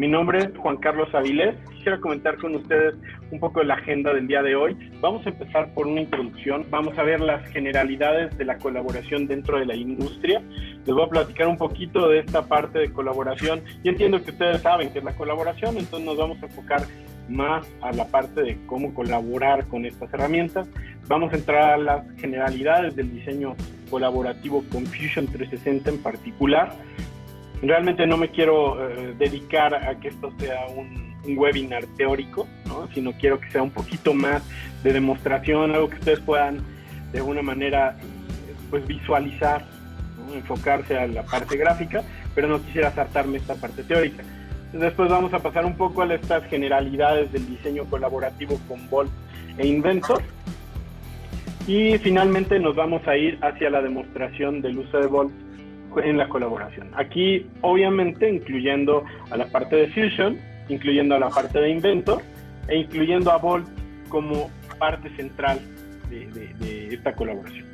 Mi nombre es Juan Carlos Avilés. Quisiera comentar con ustedes un poco la agenda del día de hoy. Vamos a empezar por una introducción. Vamos a ver las generalidades de la colaboración dentro de la industria. Les voy a platicar un poquito de esta parte de colaboración. Yo entiendo que ustedes saben que es la colaboración, entonces nos vamos a enfocar más a la parte de cómo colaborar con estas herramientas. Vamos a entrar a las generalidades del diseño colaborativo con Fusion 360 en particular. Realmente no me quiero dedicar a que esto sea un webinar teórico, ¿no? Sino quiero que sea un poquito más de demostración, algo que ustedes puedan de alguna manera pues visualizar, ¿no? Enfocarse a la parte gráfica, pero no quisiera saltarme esta parte teórica. Después vamos a pasar un poco a estas generalidades del diseño colaborativo con Volt e Inventor. Y finalmente nos vamos a ir hacia la demostración del uso de Volt en la colaboración. Aquí, obviamente, incluyendo a la parte de Fusion, incluyendo a la parte de Inventor e incluyendo a Volt como parte central de esta colaboración.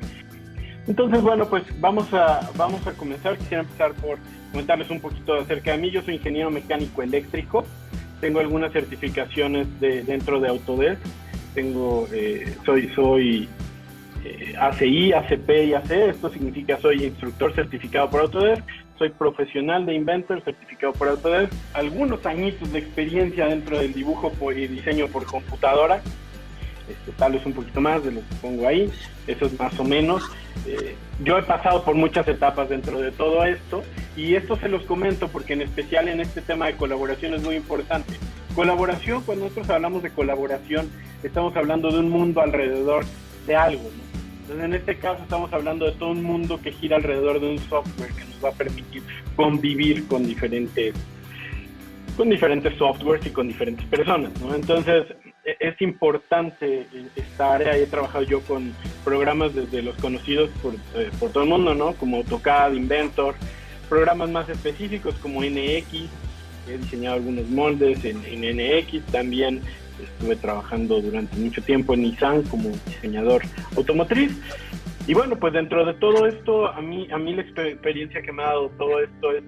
Entonces, bueno, pues vamos a comenzar. Quisiera empezar por comentarles un poquito acerca de mí. Yo soy ingeniero mecánico eléctrico. Tengo algunas certificaciones dentro de Autodesk. Soy ACI, ACP y AC. Esto significa soy instructor certificado por Autodesk. Soy profesional de Inventor certificado por Autodesk. Algunos añitos de experiencia dentro del dibujo y diseño por computadora. Tal vez un poquito más de lo que pongo ahí. Eso es más o menos. Yo he pasado por muchas etapas dentro de todo esto y esto se los comento porque en especial en este tema de colaboración es muy importante. Colaboración, cuando nosotros hablamos de colaboración, estamos hablando de un mundo alrededor de algo, ¿no? Entonces, en este caso estamos hablando de todo un mundo que gira alrededor de un software que nos va a permitir convivir con diferentes softwares y con diferentes personas, ¿no? Entonces, es importante esta área. He trabajado yo con programas desde los conocidos por todo el mundo, ¿no? Como AutoCAD, Inventor, programas más específicos como NX. He diseñado algunos moldes en NX. También estuve trabajando durante mucho tiempo en Nissan como diseñador automotriz. Y bueno, pues dentro de todo esto, a mí la experiencia que me ha dado todo esto es,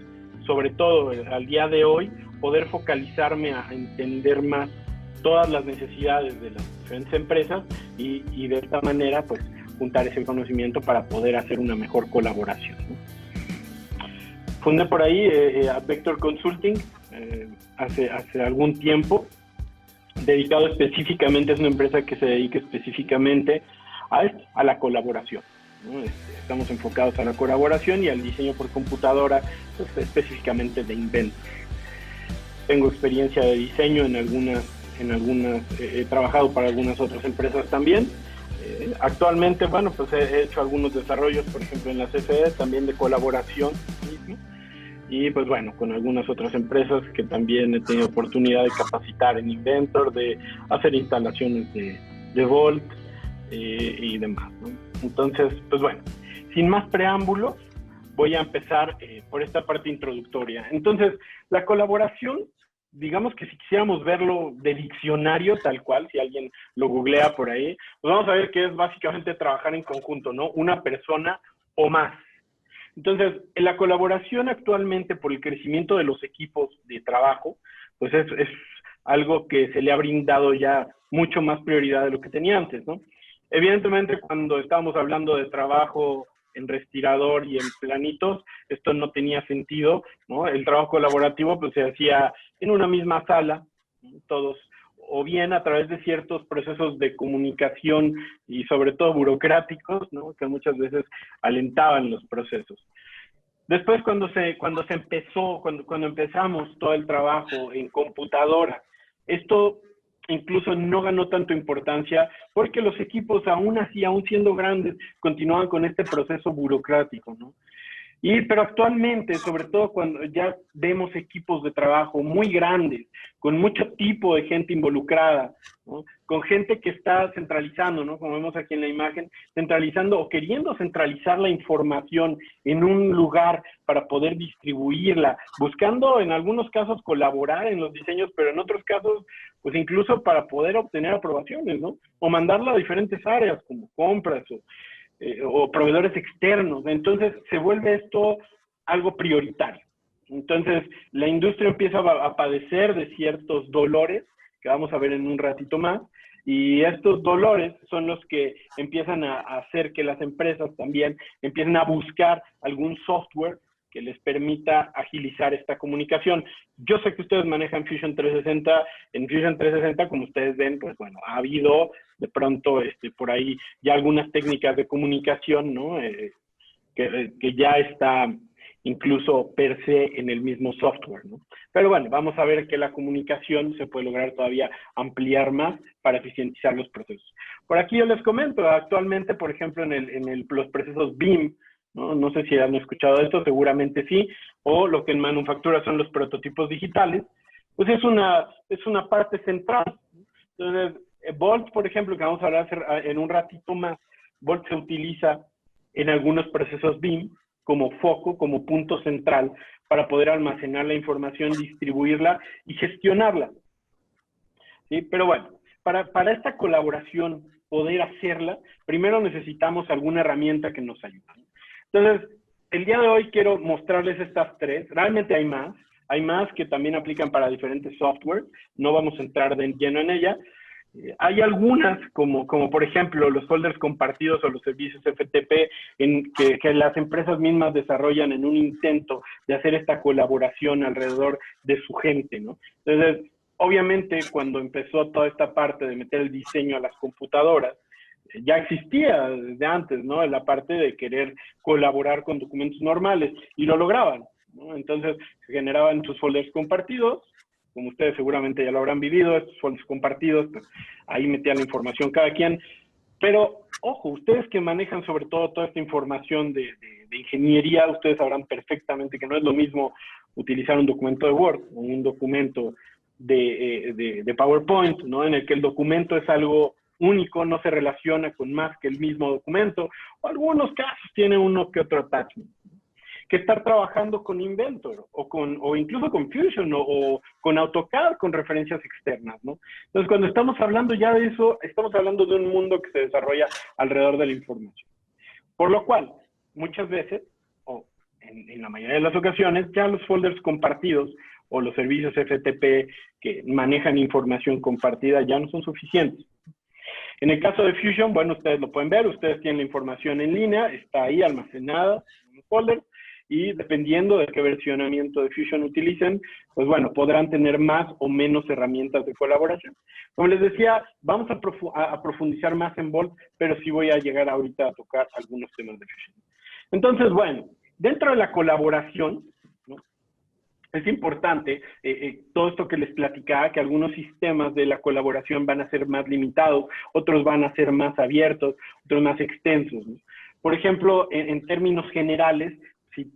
sobre todo al día de hoy, poder focalizarme a entender más todas las necesidades de las diferentes empresas y de esta manera pues juntar ese conocimiento para poder hacer una mejor colaboración, ¿no? Fundé por ahí Advector Consulting hace algún tiempo, dedicado específicamente, es una empresa que se dedica específicamente a la colaboración, ¿no? Estamos enfocados a la colaboración y al diseño por computadora, pues, específicamente de Inventor. Tengo experiencia de diseño en algunas, he trabajado para algunas otras empresas también. Actualmente, bueno, pues he hecho algunos desarrollos, por ejemplo, en la CFE, también de colaboración, ¿no? Y pues bueno, con algunas otras empresas que también he tenido oportunidad de capacitar en Inventor, de hacer instalaciones de Volt y demás, ¿no? Entonces, pues bueno, sin más preámbulos, voy a empezar por esta parte introductoria. Entonces, la colaboración, digamos que si quisiéramos verlo de diccionario tal cual, si alguien lo googlea por ahí, pues vamos a ver que es básicamente trabajar en conjunto, ¿no? Una persona o más. Entonces, en la colaboración actualmente, por el crecimiento de los equipos de trabajo, pues es algo que se le ha brindado ya mucho más prioridad de lo que tenía antes, ¿no? Evidentemente, cuando estábamos hablando de trabajo en respirador y en planitos, esto no tenía sentido, ¿no? El trabajo colaborativo pues se hacía en una misma sala, ¿no? Todos, o bien a través de ciertos procesos de comunicación y sobre todo burocráticos, ¿no? Que muchas veces alentaban los procesos. Después cuando empezamos todo el trabajo en computadora, esto incluso no ganó tanto importancia porque los equipos aún así, aún siendo grandes, continuaban con este proceso burocrático, ¿no? Pero actualmente, sobre todo cuando ya vemos equipos de trabajo muy grandes, con mucho tipo de gente involucrada, ¿no? Con gente que está centralizando, ¿no? Como vemos aquí en la imagen, centralizando o queriendo centralizar la información en un lugar para poder distribuirla, buscando en algunos casos colaborar en los diseños, pero en otros casos, pues incluso para poder obtener aprobaciones, ¿no? O mandarla a diferentes áreas, como compras o proveedores externos. Entonces se vuelve esto algo prioritario. Entonces, la industria empieza a padecer de ciertos dolores, que vamos a ver en un ratito más, y estos dolores son los que empiezan a hacer que las empresas también empiecen a buscar algún software que les permita agilizar esta comunicación. Yo sé que ustedes manejan Fusion 360. En Fusion 360, como ustedes ven, pues bueno, ha habido de pronto por ahí ya algunas técnicas de comunicación, ¿no? Que ya está incluso per se en el mismo software, ¿no? Pero bueno, vamos a ver que la comunicación se puede lograr todavía ampliar más para eficientizar los procesos. Por aquí yo les comento, actualmente, por ejemplo, los procesos BIM, ¿no? No sé si han escuchado esto, seguramente sí, o lo que en manufactura son los prototipos digitales, pues es una parte central. Entonces, Volt, por ejemplo, que vamos a hablar en un ratito más, Volt se utiliza en algunos procesos BIM como foco, como punto central, para poder almacenar la información, distribuirla y gestionarla. ¿Sí? Pero bueno, para esta colaboración, poder hacerla, primero necesitamos alguna herramienta que nos ayude. Entonces, el día de hoy quiero mostrarles estas tres. Realmente hay más que también aplican para diferentes software. No vamos a entrar de lleno en ella. Hay algunas, como por ejemplo los folders compartidos o los servicios FTP, que las empresas mismas desarrollan en un intento de hacer esta colaboración alrededor de su gente, ¿no? Entonces, obviamente, cuando empezó toda esta parte de meter el diseño a las computadoras, ya existía desde antes, ¿no? La parte de querer colaborar con documentos normales, y lo lograban, ¿no? Entonces, se generaban sus folders compartidos, como ustedes seguramente ya lo habrán vivido, estos folders compartidos, pues ahí metían la información cada quien. Pero, ojo, ustedes que manejan sobre todo toda esta información de ingeniería, ustedes sabrán perfectamente que no es lo mismo utilizar un documento de Word o un documento de PowerPoint, ¿no? En el que el documento es algo único, no se relaciona con más que el mismo documento, o algunos casos tiene uno que otro attachment, que estar trabajando con Inventor o incluso con Fusion o con AutoCAD con referencias externas, ¿no? Entonces, cuando estamos hablando ya de eso, estamos hablando de un mundo que se desarrolla alrededor de la información. Por lo cual, muchas veces, o en la mayoría de las ocasiones, ya los folders compartidos o los servicios FTP que manejan información compartida ya no son suficientes. En el caso de Fusion, bueno, ustedes lo pueden ver, ustedes tienen la información en línea, está ahí almacenada en un folder, y dependiendo de qué versionamiento de Fusion utilicen, pues bueno, podrán tener más o menos herramientas de colaboración. Como les decía, vamos a profundizar más en Volt, pero sí voy a llegar ahorita a tocar algunos temas de Fusion. Entonces, bueno, dentro de la colaboración, ¿no? Es importante todo esto que les platicaba, que algunos sistemas de la colaboración van a ser más limitados, otros van a ser más abiertos, otros más extensos, ¿no? Por ejemplo, en términos generales,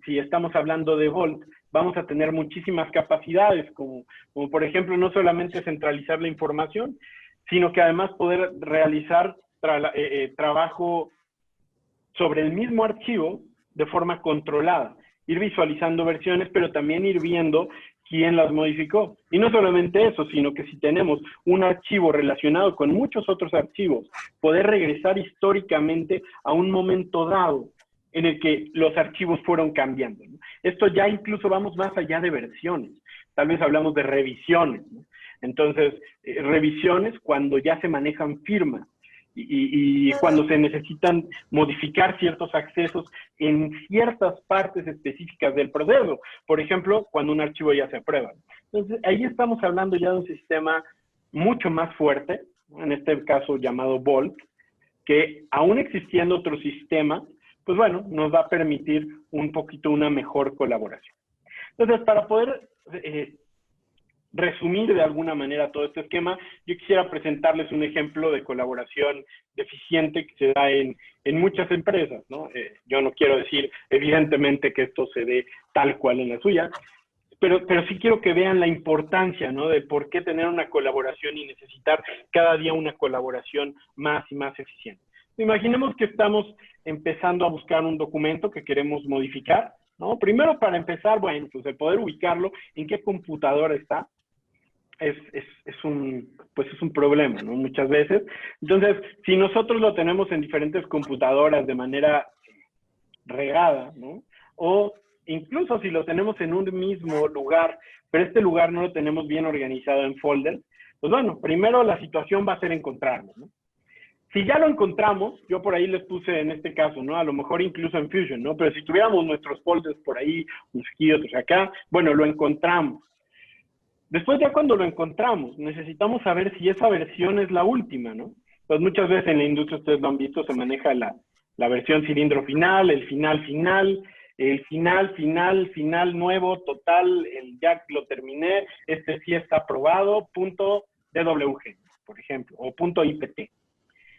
si estamos hablando de Volt, vamos a tener muchísimas capacidades, como por ejemplo, no solamente centralizar la información, sino que además poder realizar trabajo sobre el mismo archivo de forma controlada, ir visualizando versiones, pero también ir viendo quién las modificó. Y no solamente eso, sino que si tenemos un archivo relacionado con muchos otros archivos, poder regresar históricamente a un momento dado en el que los archivos fueron cambiando, ¿no? Esto ya incluso vamos más allá de versiones. Tal vez hablamos de revisiones, ¿no? Entonces, revisiones cuando ya se manejan firmas y cuando se necesitan modificar ciertos accesos en ciertas partes específicas del proceso. Por ejemplo, cuando un archivo ya se aprueba. Entonces, ahí estamos hablando ya de un sistema mucho más fuerte, ¿no? En este caso llamado Volt, que aún existiendo otro sistema, pues bueno, nos va a permitir un poquito una mejor colaboración. Entonces, para poder resumir de alguna manera todo este esquema, yo quisiera presentarles un ejemplo de colaboración deficiente que se da en muchas empresas, ¿no? Yo no quiero decir, evidentemente, que esto se dé tal cual en la suya, pero sí quiero que vean la importancia, ¿no? De por qué tener una colaboración y necesitar cada día una colaboración más y más eficiente. Imaginemos que estamos empezando a buscar un documento que queremos modificar, ¿no? Primero, para empezar, bueno, pues el poder ubicarlo, en qué computadora está, es un problema, ¿no? Muchas veces. Entonces, si nosotros lo tenemos en diferentes computadoras de manera regada, ¿no? O incluso si lo tenemos en un mismo lugar, pero este lugar no lo tenemos bien organizado en folders, pues bueno, primero la situación va a ser encontrarlo, ¿no? Si ya lo encontramos, yo por ahí les puse en este caso, ¿no? A lo mejor incluso en Fusion, ¿no? Pero si tuviéramos nuestros folders por ahí, unos aquí, otros acá, bueno, lo encontramos. Después ya cuando lo encontramos, necesitamos saber si esa versión es la última, ¿no? Pues muchas veces en la industria, ustedes lo han visto, se maneja la versión cilindro final, el final final, el final nuevo, total, el ya lo terminé, este sí está aprobado, punto DWG, por ejemplo, o punto IPT.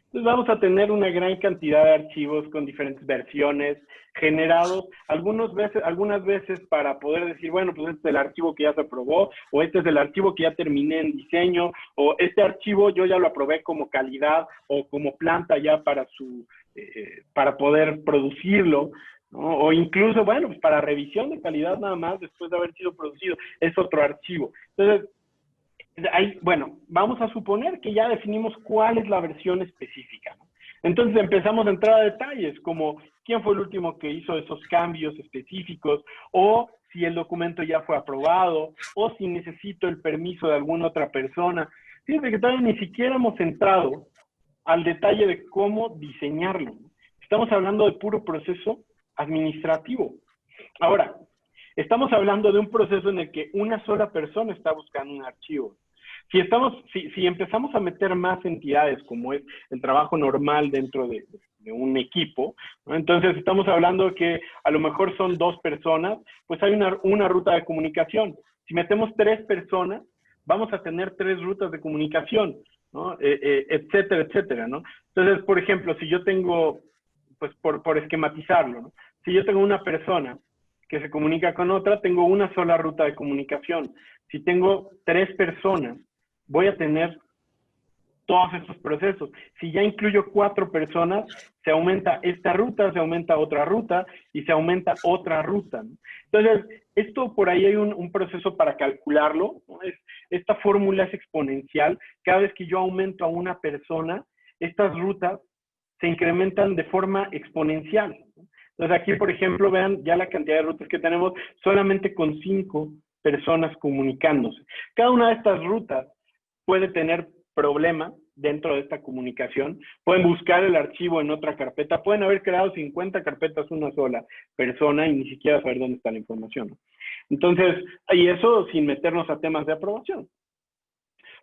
Entonces vamos a tener una gran cantidad de archivos con diferentes versiones generados, algunas veces para poder decir, bueno, pues este es el archivo que ya se aprobó, o este es el archivo que ya terminé en diseño, o este archivo yo ya lo aprobé como calidad o como planta ya para poder producirlo, ¿no? O incluso, bueno, pues para revisión de calidad nada más después de haber sido producido, es otro archivo. Entonces, ahí, bueno, vamos a suponer que ya definimos cuál es la versión específica, ¿no? Entonces empezamos a entrar a detalles como quién fue el último que hizo esos cambios específicos, o si el documento ya fue aprobado, o si necesito el permiso de alguna otra persona. Fíjense que todavía ni siquiera hemos entrado al detalle de cómo diseñarlo. Estamos hablando de puro proceso administrativo. Ahora, estamos hablando de un proceso en el que una sola persona está buscando un archivo. Si empezamos a meter más entidades, como es el trabajo normal dentro de un equipo, ¿no? Entonces estamos hablando que a lo mejor son 2 personas, pues hay una ruta de comunicación. Si metemos 3 personas, vamos a tener 3 rutas de comunicación, ¿no? Etcétera, etcétera, ¿no? Entonces, por ejemplo, si yo tengo, pues por esquematizarlo, ¿no? Si yo tengo una persona que se comunica con otra, tengo una sola ruta de comunicación. Si tengo 3 personas, voy a tener todos estos procesos. Si ya incluyo 4 personas, se aumenta esta ruta, se aumenta otra ruta y se aumenta otra ruta, ¿no? Entonces, esto por ahí hay un proceso para calcularlo, ¿no? Esta fórmula es exponencial. Cada vez que yo aumento a una persona, estas rutas se incrementan de forma exponencial, ¿no? Entonces aquí, por ejemplo, vean ya la cantidad de rutas que tenemos solamente con 5 personas comunicándose. Cada una de estas rutas puede tener problema dentro de esta comunicación. Pueden buscar el archivo en otra carpeta. Pueden haber creado 50 carpetas una sola persona y ni siquiera saber dónde está la información, ¿no? Entonces, y eso sin meternos a temas de aprobación.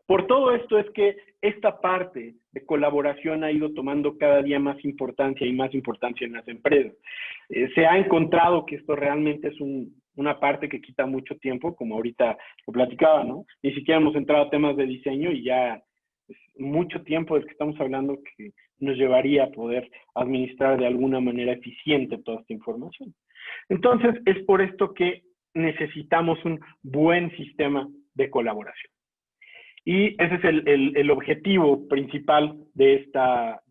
Por todo esto es que esta parte de colaboración ha ido tomando cada día más importancia y más importancia en las empresas. Se ha encontrado que esto realmente es una parte que quita mucho tiempo, como ahorita lo platicaba, ¿no? Ni siquiera hemos entrado a temas de diseño y ya es mucho tiempo del que estamos hablando que nos llevaría a poder administrar de alguna manera eficiente toda esta información. Entonces, es por esto que necesitamos un buen sistema de colaboración. Y ese es el objetivo principal de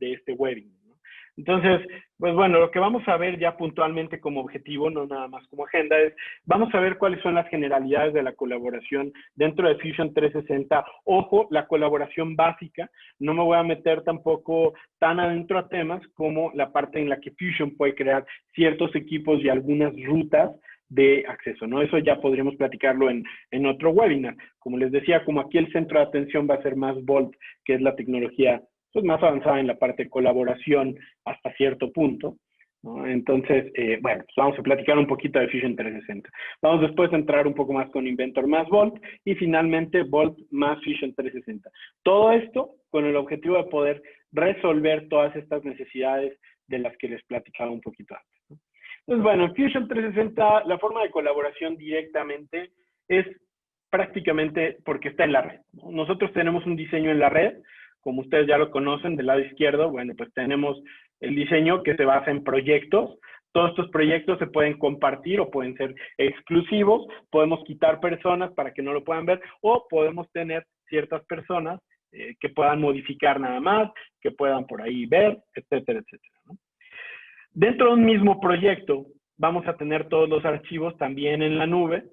este webinar, ¿no? Entonces, pues bueno, lo que vamos a ver ya puntualmente como objetivo, no nada más como agenda, es vamos a ver cuáles son las generalidades de la colaboración dentro de Fusion 360. Ojo, la colaboración básica, no me voy a meter tampoco tan adentro a temas como la parte en la que Fusion puede crear ciertos equipos y algunas rutas de acceso, ¿no? Eso ya podríamos platicarlo en otro webinar. Como les decía, como aquí el centro de atención va a ser más Vault, que es la tecnología pues, más avanzada en la parte de colaboración hasta cierto punto, ¿no? Entonces, bueno, pues vamos a platicar un poquito de Fusion 360. Vamos después a entrar un poco más con Inventor más Vault y finalmente Vault más Fusion 360. Todo esto con el objetivo de poder resolver todas estas necesidades de las que les platicaba un poquito antes, ¿no? Entonces, bueno, en Fusion 360 la forma de colaboración directamente es prácticamente porque está en la red, ¿no? Nosotros tenemos un diseño en la red, como ustedes ya lo conocen, del lado izquierdo, bueno, pues tenemos el diseño que se basa en proyectos. Todos estos proyectos se pueden compartir o pueden ser exclusivos, podemos quitar personas para que no lo puedan ver o podemos tener ciertas personas que puedan modificar nada más, que puedan por ahí ver, etcétera, etcétera, ¿no? Dentro de un mismo proyecto vamos a tener todos los archivos también en la nube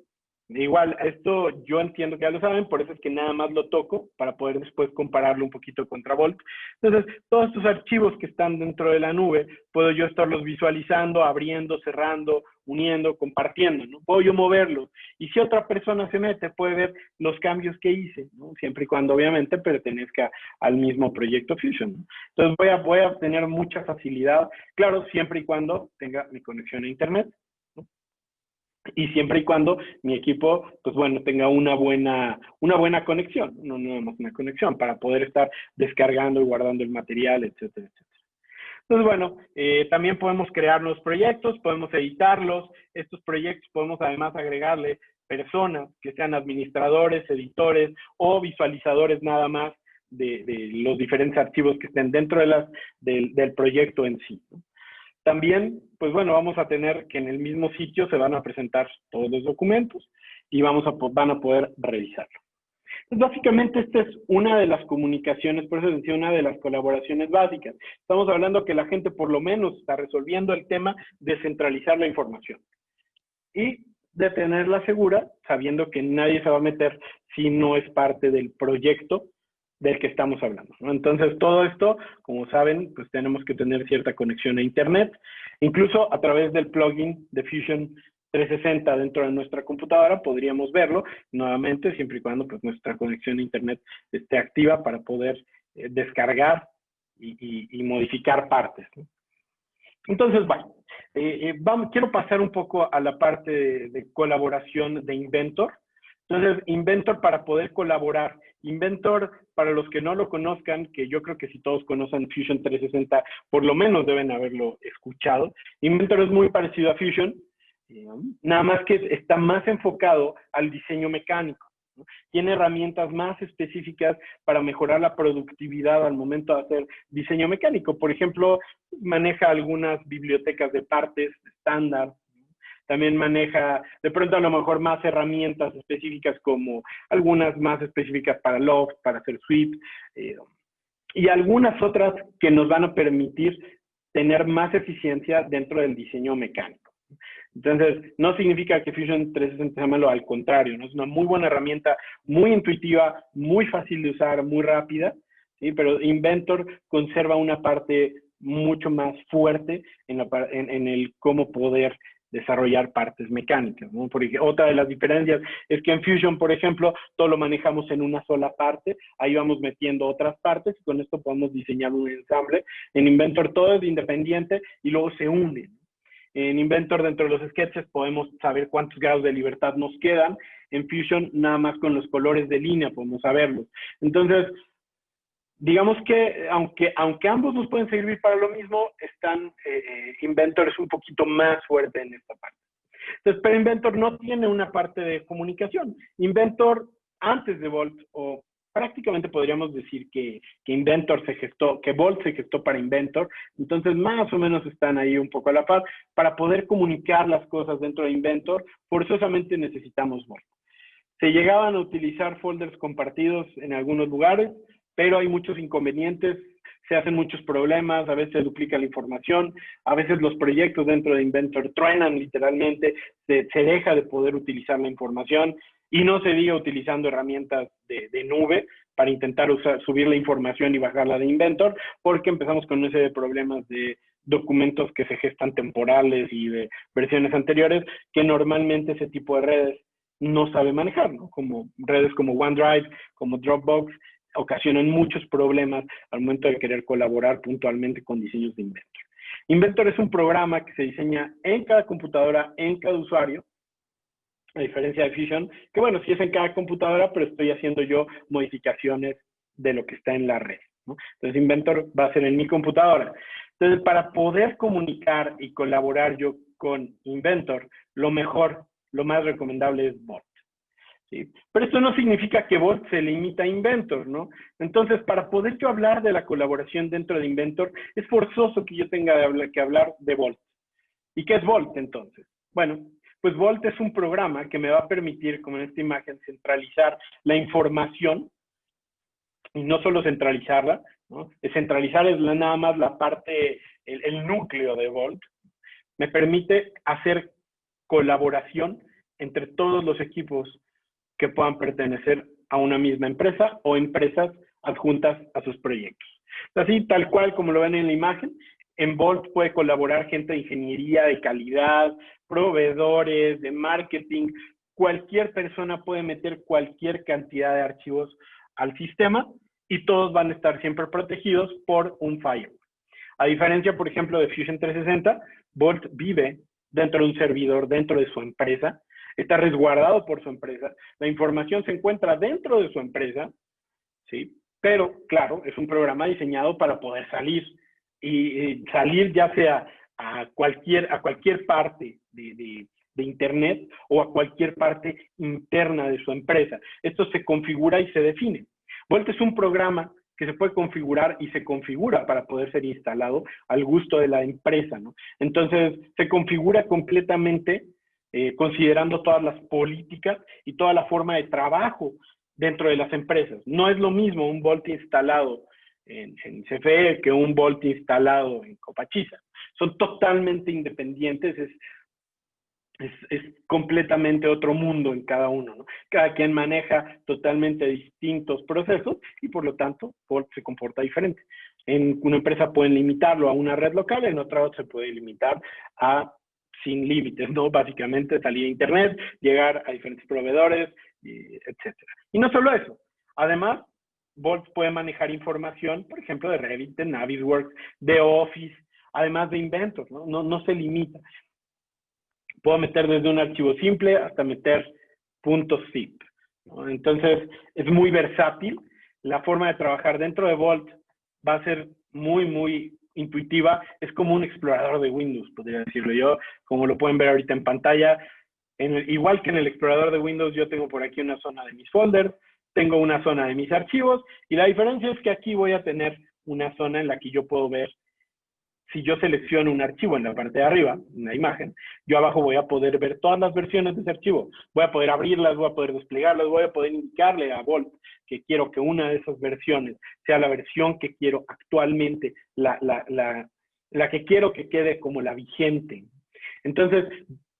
Igual, esto yo entiendo que ya lo saben, por eso es que nada más lo toco para poder después compararlo un poquito contra Volt. Entonces, todos estos archivos que están dentro de la nube, puedo yo estarlos visualizando, abriendo, cerrando, uniendo, compartiendo, ¿no? Puedo yo moverlos. Y si otra persona se mete, puede ver los cambios que hice, ¿no? Siempre y cuando obviamente pertenezca al mismo proyecto Fusion, ¿no? Entonces, voy a tener mucha facilidad, claro, siempre y cuando tenga mi conexión a Internet, ¿no? Y siempre y cuando mi equipo, pues bueno, tenga una buena conexión, no nada más una conexión, para poder estar descargando y guardando el material, etcétera, etcétera. Entonces, bueno, también podemos crear los proyectos, podemos editarlos. Estos proyectos podemos además agregarle personas que sean administradores, editores o visualizadores nada más de los diferentes archivos que estén dentro del proyecto en sí, ¿no? También, pues bueno, vamos a tener que en el mismo sitio se van a presentar todos los documentos y van a poder revisarlo. Entonces, básicamente, esta es una de las comunicaciones, por eso decía, una de las colaboraciones básicas. Estamos hablando que la gente por lo menos está resolviendo el tema de centralizar la información y de tenerla segura, sabiendo que nadie se va a meter si no es parte del proyecto del que estamos hablando, ¿no? Entonces, todo esto, como saben, pues tenemos que tener cierta conexión a Internet, incluso a través del plugin de Fusion 360 dentro de nuestra computadora, podríamos verlo nuevamente, siempre y cuando pues, nuestra conexión a Internet esté activa para poder descargar y modificar partes, ¿no? Entonces, bueno, quiero pasar un poco a la parte de colaboración de Inventor. Entonces, Inventor para poder colaborar. Inventor, para los que no lo conozcan, que yo creo que si todos conocen Fusion 360, por lo menos deben haberlo escuchado. Inventor es muy parecido a Fusion, nada más que está más enfocado al diseño mecánico, ¿no? Tiene herramientas más específicas para mejorar la productividad al momento de hacer diseño mecánico. Por ejemplo, maneja algunas bibliotecas de partes estándar. También maneja, de pronto a lo mejor, más herramientas específicas como algunas más específicas para Loft, para hacer sweep, y algunas otras que nos van a permitir tener más eficiencia dentro del diseño mecánico. Entonces, no significa que Fusion 360 sea malo, al contrario, ¿no? Es una muy buena herramienta, muy intuitiva, muy fácil de usar, muy rápida, ¿sí? Pero Inventor conserva una parte mucho más fuerte en el cómo poder desarrollar partes mecánicas, ¿no? Porque otra de las diferencias es que en Fusion, por ejemplo, todo lo manejamos en una sola parte, ahí vamos metiendo otras partes y con esto podemos diseñar un ensamble. En Inventor todo es independiente y luego se une. En Inventor, dentro de los sketches, podemos saber cuántos grados de libertad nos quedan. En Fusion, nada más con los colores de línea podemos saberlos. Entonces, digamos que aunque ambos nos pueden servir para lo mismo, Inventor es un poquito más fuerte en esta parte. Entonces, pero Inventor no tiene una parte de comunicación. Inventor, antes de Volt, o prácticamente podríamos decir que Inventor se gestó, que Volt se gestó para Inventor, entonces más o menos están ahí un poco a la par. Para poder comunicar las cosas dentro de Inventor, forzosamente necesitamos Volt. Se llegaban a utilizar folders compartidos en algunos lugares, pero hay muchos inconvenientes, se hacen muchos problemas, a veces se duplica la información, a veces los proyectos dentro de Inventor truenan literalmente, se deja de poder utilizar la información y no se diga utilizando herramientas de nube para intentar subir la información y bajarla de Inventor, porque empezamos con una serie de problemas de documentos que se gestan temporales y de versiones anteriores, que normalmente ese tipo de redes no sabe manejar, ¿no? Como redes como OneDrive, como Dropbox, ocasionan muchos problemas al momento de querer colaborar puntualmente con diseños de Inventor. Inventor es un programa que se diseña en cada computadora, en cada usuario, a diferencia de Fusion, que bueno, sí es en cada computadora, pero estoy haciendo yo modificaciones de lo que está en la red, ¿no? Entonces, Inventor va a ser en mi computadora. Entonces, para poder comunicar y colaborar yo con Inventor, lo más recomendable es Volt. ¿Sí? Pero esto no significa que Volt se limita a Inventor, ¿no? Entonces, para poder yo hablar de la colaboración dentro de Inventor, es forzoso que yo tenga que hablar de Volt. ¿Y qué es Volt, entonces? Bueno, pues Volt es un programa que me va a permitir, como en esta imagen, centralizar la información, y no solo centralizarla, ¿no? Centralizar es nada más la parte, el núcleo de Volt. Me permite hacer colaboración entre todos los equipos que puedan pertenecer a una misma empresa o empresas adjuntas a sus proyectos. Así, tal cual como lo ven en la imagen, en Vault puede colaborar gente de ingeniería, de calidad, proveedores, de marketing. Cualquier persona puede meter cualquier cantidad de archivos al sistema y todos van a estar siempre protegidos por un firewall. A diferencia, por ejemplo, de Fusion 360, Vault vive dentro de un servidor, dentro de su empresa, está resguardado por su empresa, la información se encuentra dentro de su empresa, ¿sí? Pero, claro, es un programa diseñado para poder salir, y salir ya sea a cualquier parte de Internet o a cualquier parte interna de su empresa. Esto se configura y se define. Vault es un programa que se puede configurar y se configura para poder ser instalado al gusto de la empresa, ¿no? Entonces, se configura completamente considerando todas las políticas y toda la forma de trabajo dentro de las empresas. No es lo mismo un Vault instalado en CFE que un Vault instalado en Copachisa. Son totalmente independientes, es completamente otro mundo en cada uno, ¿no? Cada quien maneja totalmente distintos procesos y por lo tanto Vault se comporta diferente. En una empresa pueden limitarlo a una red local, en otra se puede limitar a sin límites, ¿no? Básicamente salir a internet, llegar a diferentes proveedores, etc. Y no solo eso, además Vault puede manejar información, por ejemplo, de Revit, de Navisworks, de Office, además de Inventor, ¿no? No se limita. Puedo meter desde un archivo simple hasta meter .zip, ¿no? Entonces, es muy versátil. La forma de trabajar dentro de Vault va a ser muy intuitiva. Es como un explorador de Windows, podría decirlo yo, como lo pueden ver ahorita en pantalla. Igual que en el explorador de Windows, yo tengo por aquí una zona de mis folders, tengo una zona de mis archivos, y la diferencia es que aquí voy a tener una zona en la que yo puedo ver. Si yo selecciono un archivo en la parte de arriba, una imagen, yo abajo voy a poder ver todas las versiones de ese archivo. Voy a poder abrirlas, voy a poder desplegarlas, voy a poder indicarle a Vault que quiero que una de esas versiones sea la versión que quiero actualmente, la que quiero que quede como la vigente. Entonces,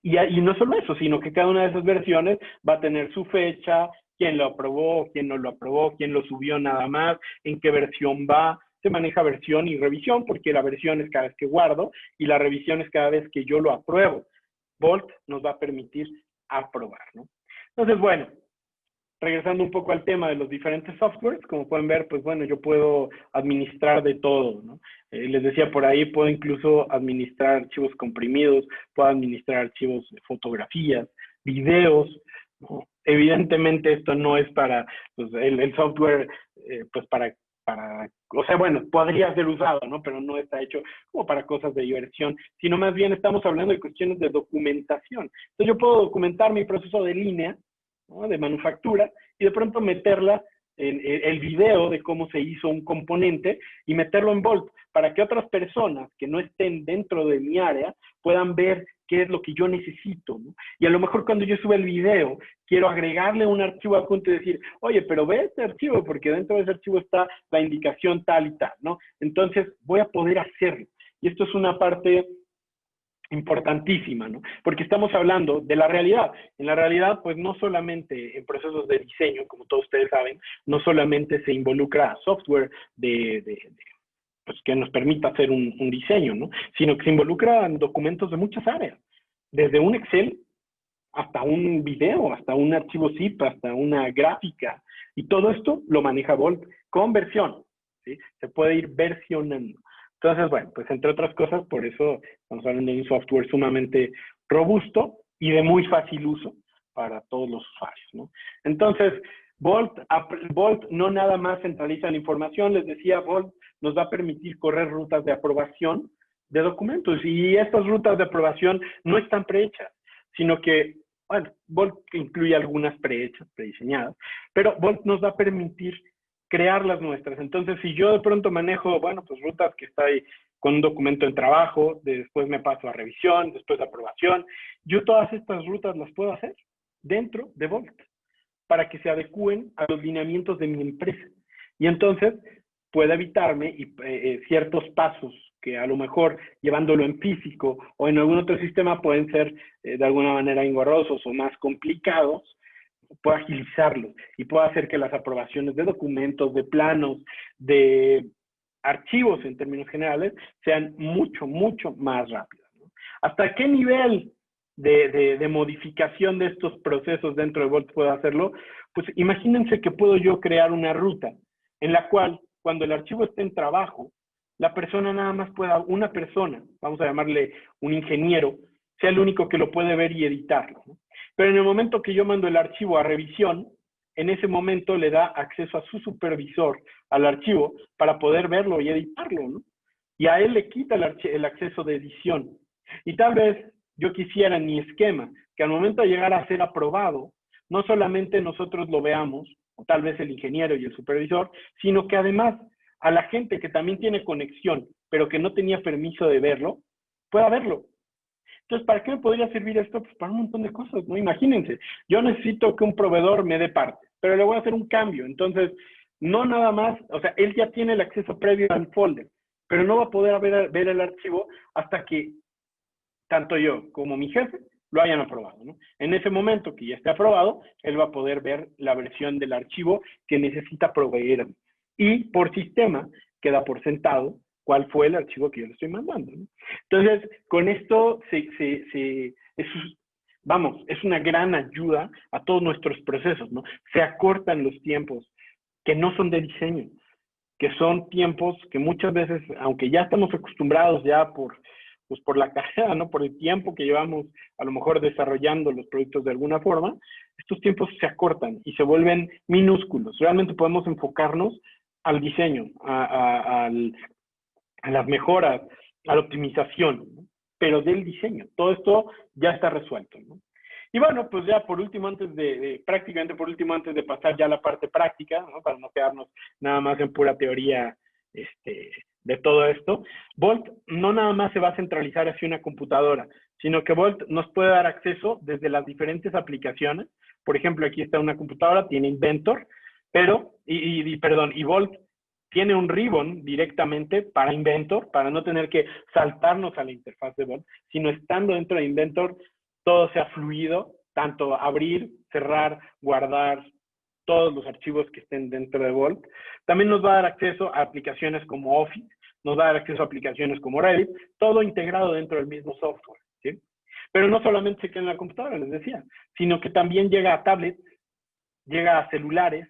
y no solo eso, sino que cada una de esas versiones va a tener su fecha, quién lo aprobó, quién no lo aprobó, quién lo subió nada más, en qué versión va. Se maneja versión y revisión, porque la versión es cada vez que guardo y la revisión es cada vez que yo lo apruebo. Vault nos va a permitir aprobar, ¿no? Entonces, bueno, regresando un poco al tema de los diferentes softwares, como pueden ver, pues bueno, yo puedo administrar de todo, ¿no? Les decía por ahí, puedo incluso administrar archivos comprimidos, puedo administrar archivos de fotografías, videos, ¿no? Evidentemente esto no es para, pues, el software, pues para, o sea, bueno, podría ser usado, ¿no? Pero no está hecho como para cosas de diversión, sino más bien estamos hablando de cuestiones de documentación. Entonces yo puedo documentar mi proceso de línea, ¿no? De manufactura, y de pronto meterla en el video de cómo se hizo un componente y meterlo en Vault para que otras personas que no estén dentro de mi área puedan ver qué es lo que yo necesito, ¿no? Y a lo mejor cuando yo suba el video, quiero agregarle un archivo adjunto y decir, oye, pero ve este archivo porque dentro de ese archivo está la indicación tal y tal, ¿no? Entonces voy a poder hacerlo. Y esto es una parte importantísima, ¿no? Porque estamos hablando de la realidad. En la realidad, pues no solamente en procesos de diseño, como todos ustedes saben, no solamente se involucra software pues que nos permita hacer un diseño, ¿no? Sino que se involucran documentos de muchas áreas, desde un Excel hasta un video, hasta un archivo zip, hasta una gráfica, y todo esto lo maneja Vault con versión, ¿sí? Se puede ir versionando. Entonces, bueno, pues entre otras cosas, por eso estamos hablando de un software sumamente robusto y de muy fácil uso para todos los usuarios, ¿no? Entonces, Vault no nada más centraliza la información, les decía, Vault nos va a permitir correr rutas de aprobación de documentos, y estas rutas de aprobación no están prehechas, sino que, bueno, Vault incluye algunas prehechas, prediseñadas, pero Vault nos va a permitir crear las nuestras. Entonces, si yo de pronto manejo, bueno, pues rutas que está ahí con un documento en trabajo, después me paso a revisión, después a aprobación, yo todas estas rutas las puedo hacer dentro de Vault para que se adecúen a los lineamientos de mi empresa. Y entonces pueda evitarme ciertos pasos que a lo mejor llevándolo en físico o en algún otro sistema pueden ser de alguna manera engorrosos o más complicados, puedo agilizarlos y puedo hacer que las aprobaciones de documentos, de planos, de archivos en términos generales sean mucho, mucho más rápidas, ¿no? ¿Hasta qué nivel de modificación de estos procesos dentro de Vault puedo hacerlo? Pues imagínense que puedo yo crear una ruta en la cual cuando el archivo esté en trabajo, la persona nada más pueda, una persona, vamos a llamarle un ingeniero, sea el único que lo puede ver y editarlo, ¿no? Pero en el momento que yo mando el archivo a revisión, en ese momento le da acceso a su supervisor al archivo para poder verlo y editarlo, ¿no? Y a él le quita el acceso de edición. Y tal vez yo quisiera en mi esquema que al momento de llegar a ser aprobado, no solamente nosotros lo veamos, o tal vez el ingeniero y el supervisor, sino que además a la gente que también tiene conexión, pero que no tenía permiso de verlo, pueda verlo. Entonces, ¿para qué me podría servir esto? Pues para un montón de cosas, ¿no? Imagínense, yo necesito que un proveedor me dé parte, pero le voy a hacer un cambio. Entonces, no nada más, o sea, él ya tiene el acceso previo al folder, pero no va a poder ver el archivo hasta que tanto yo como mi jefe lo hayan aprobado, ¿no? En ese momento que ya esté aprobado, él va a poder ver la versión del archivo que necesita proveer. Y por sistema queda por sentado cuál fue el archivo que yo le estoy mandando, ¿no? Entonces, con esto vamos, es una gran ayuda a todos nuestros procesos, ¿no? Se acortan los tiempos que no son de diseño, que son tiempos que muchas veces, aunque ya estamos acostumbrados ya pues por la carrera, ¿no? Por el tiempo que llevamos a lo mejor desarrollando los productos de alguna forma, estos tiempos se acortan y se vuelven minúsculos. Realmente podemos enfocarnos al diseño, a las mejoras, a la optimización, ¿no? Pero del diseño. Todo esto ya está resuelto, ¿no? Y bueno, pues ya por último, prácticamente por último, antes de pasar ya a la parte práctica, ¿no? Para no quedarnos nada más en pura teoría de todo esto, Vault no nada más se va a centralizar hacia una computadora, sino que Vault nos puede dar acceso desde las diferentes aplicaciones. Por ejemplo, aquí está una computadora, tiene Inventor, pero, y Vault tiene un ribbon directamente para Inventor, para no tener que saltarnos a la interfaz de Vault, sino estando dentro de Inventor, todo sea fluido, tanto abrir, cerrar, guardar todos los archivos que estén dentro de Vault. También nos va a dar acceso a aplicaciones como Office, nos va a dar acceso a aplicaciones como Reddit, todo integrado dentro del mismo software, ¿sí? Pero no solamente se queda en la computadora, les decía, sino que también llega a tablets, llega a celulares,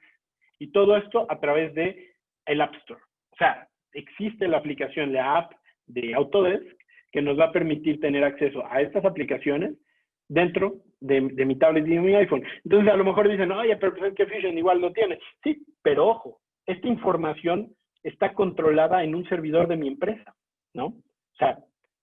y todo esto a través de el App Store. O sea, existe la aplicación, la app de Autodesk, que nos va a permitir tener acceso a estas aplicaciones dentro de mi tablet y de mi iPhone. Entonces, a lo mejor dicen, oye, pero pues es que Fusion igual lo tiene. Sí, pero ojo, esta información está controlada en un servidor de mi empresa, ¿no? O sea,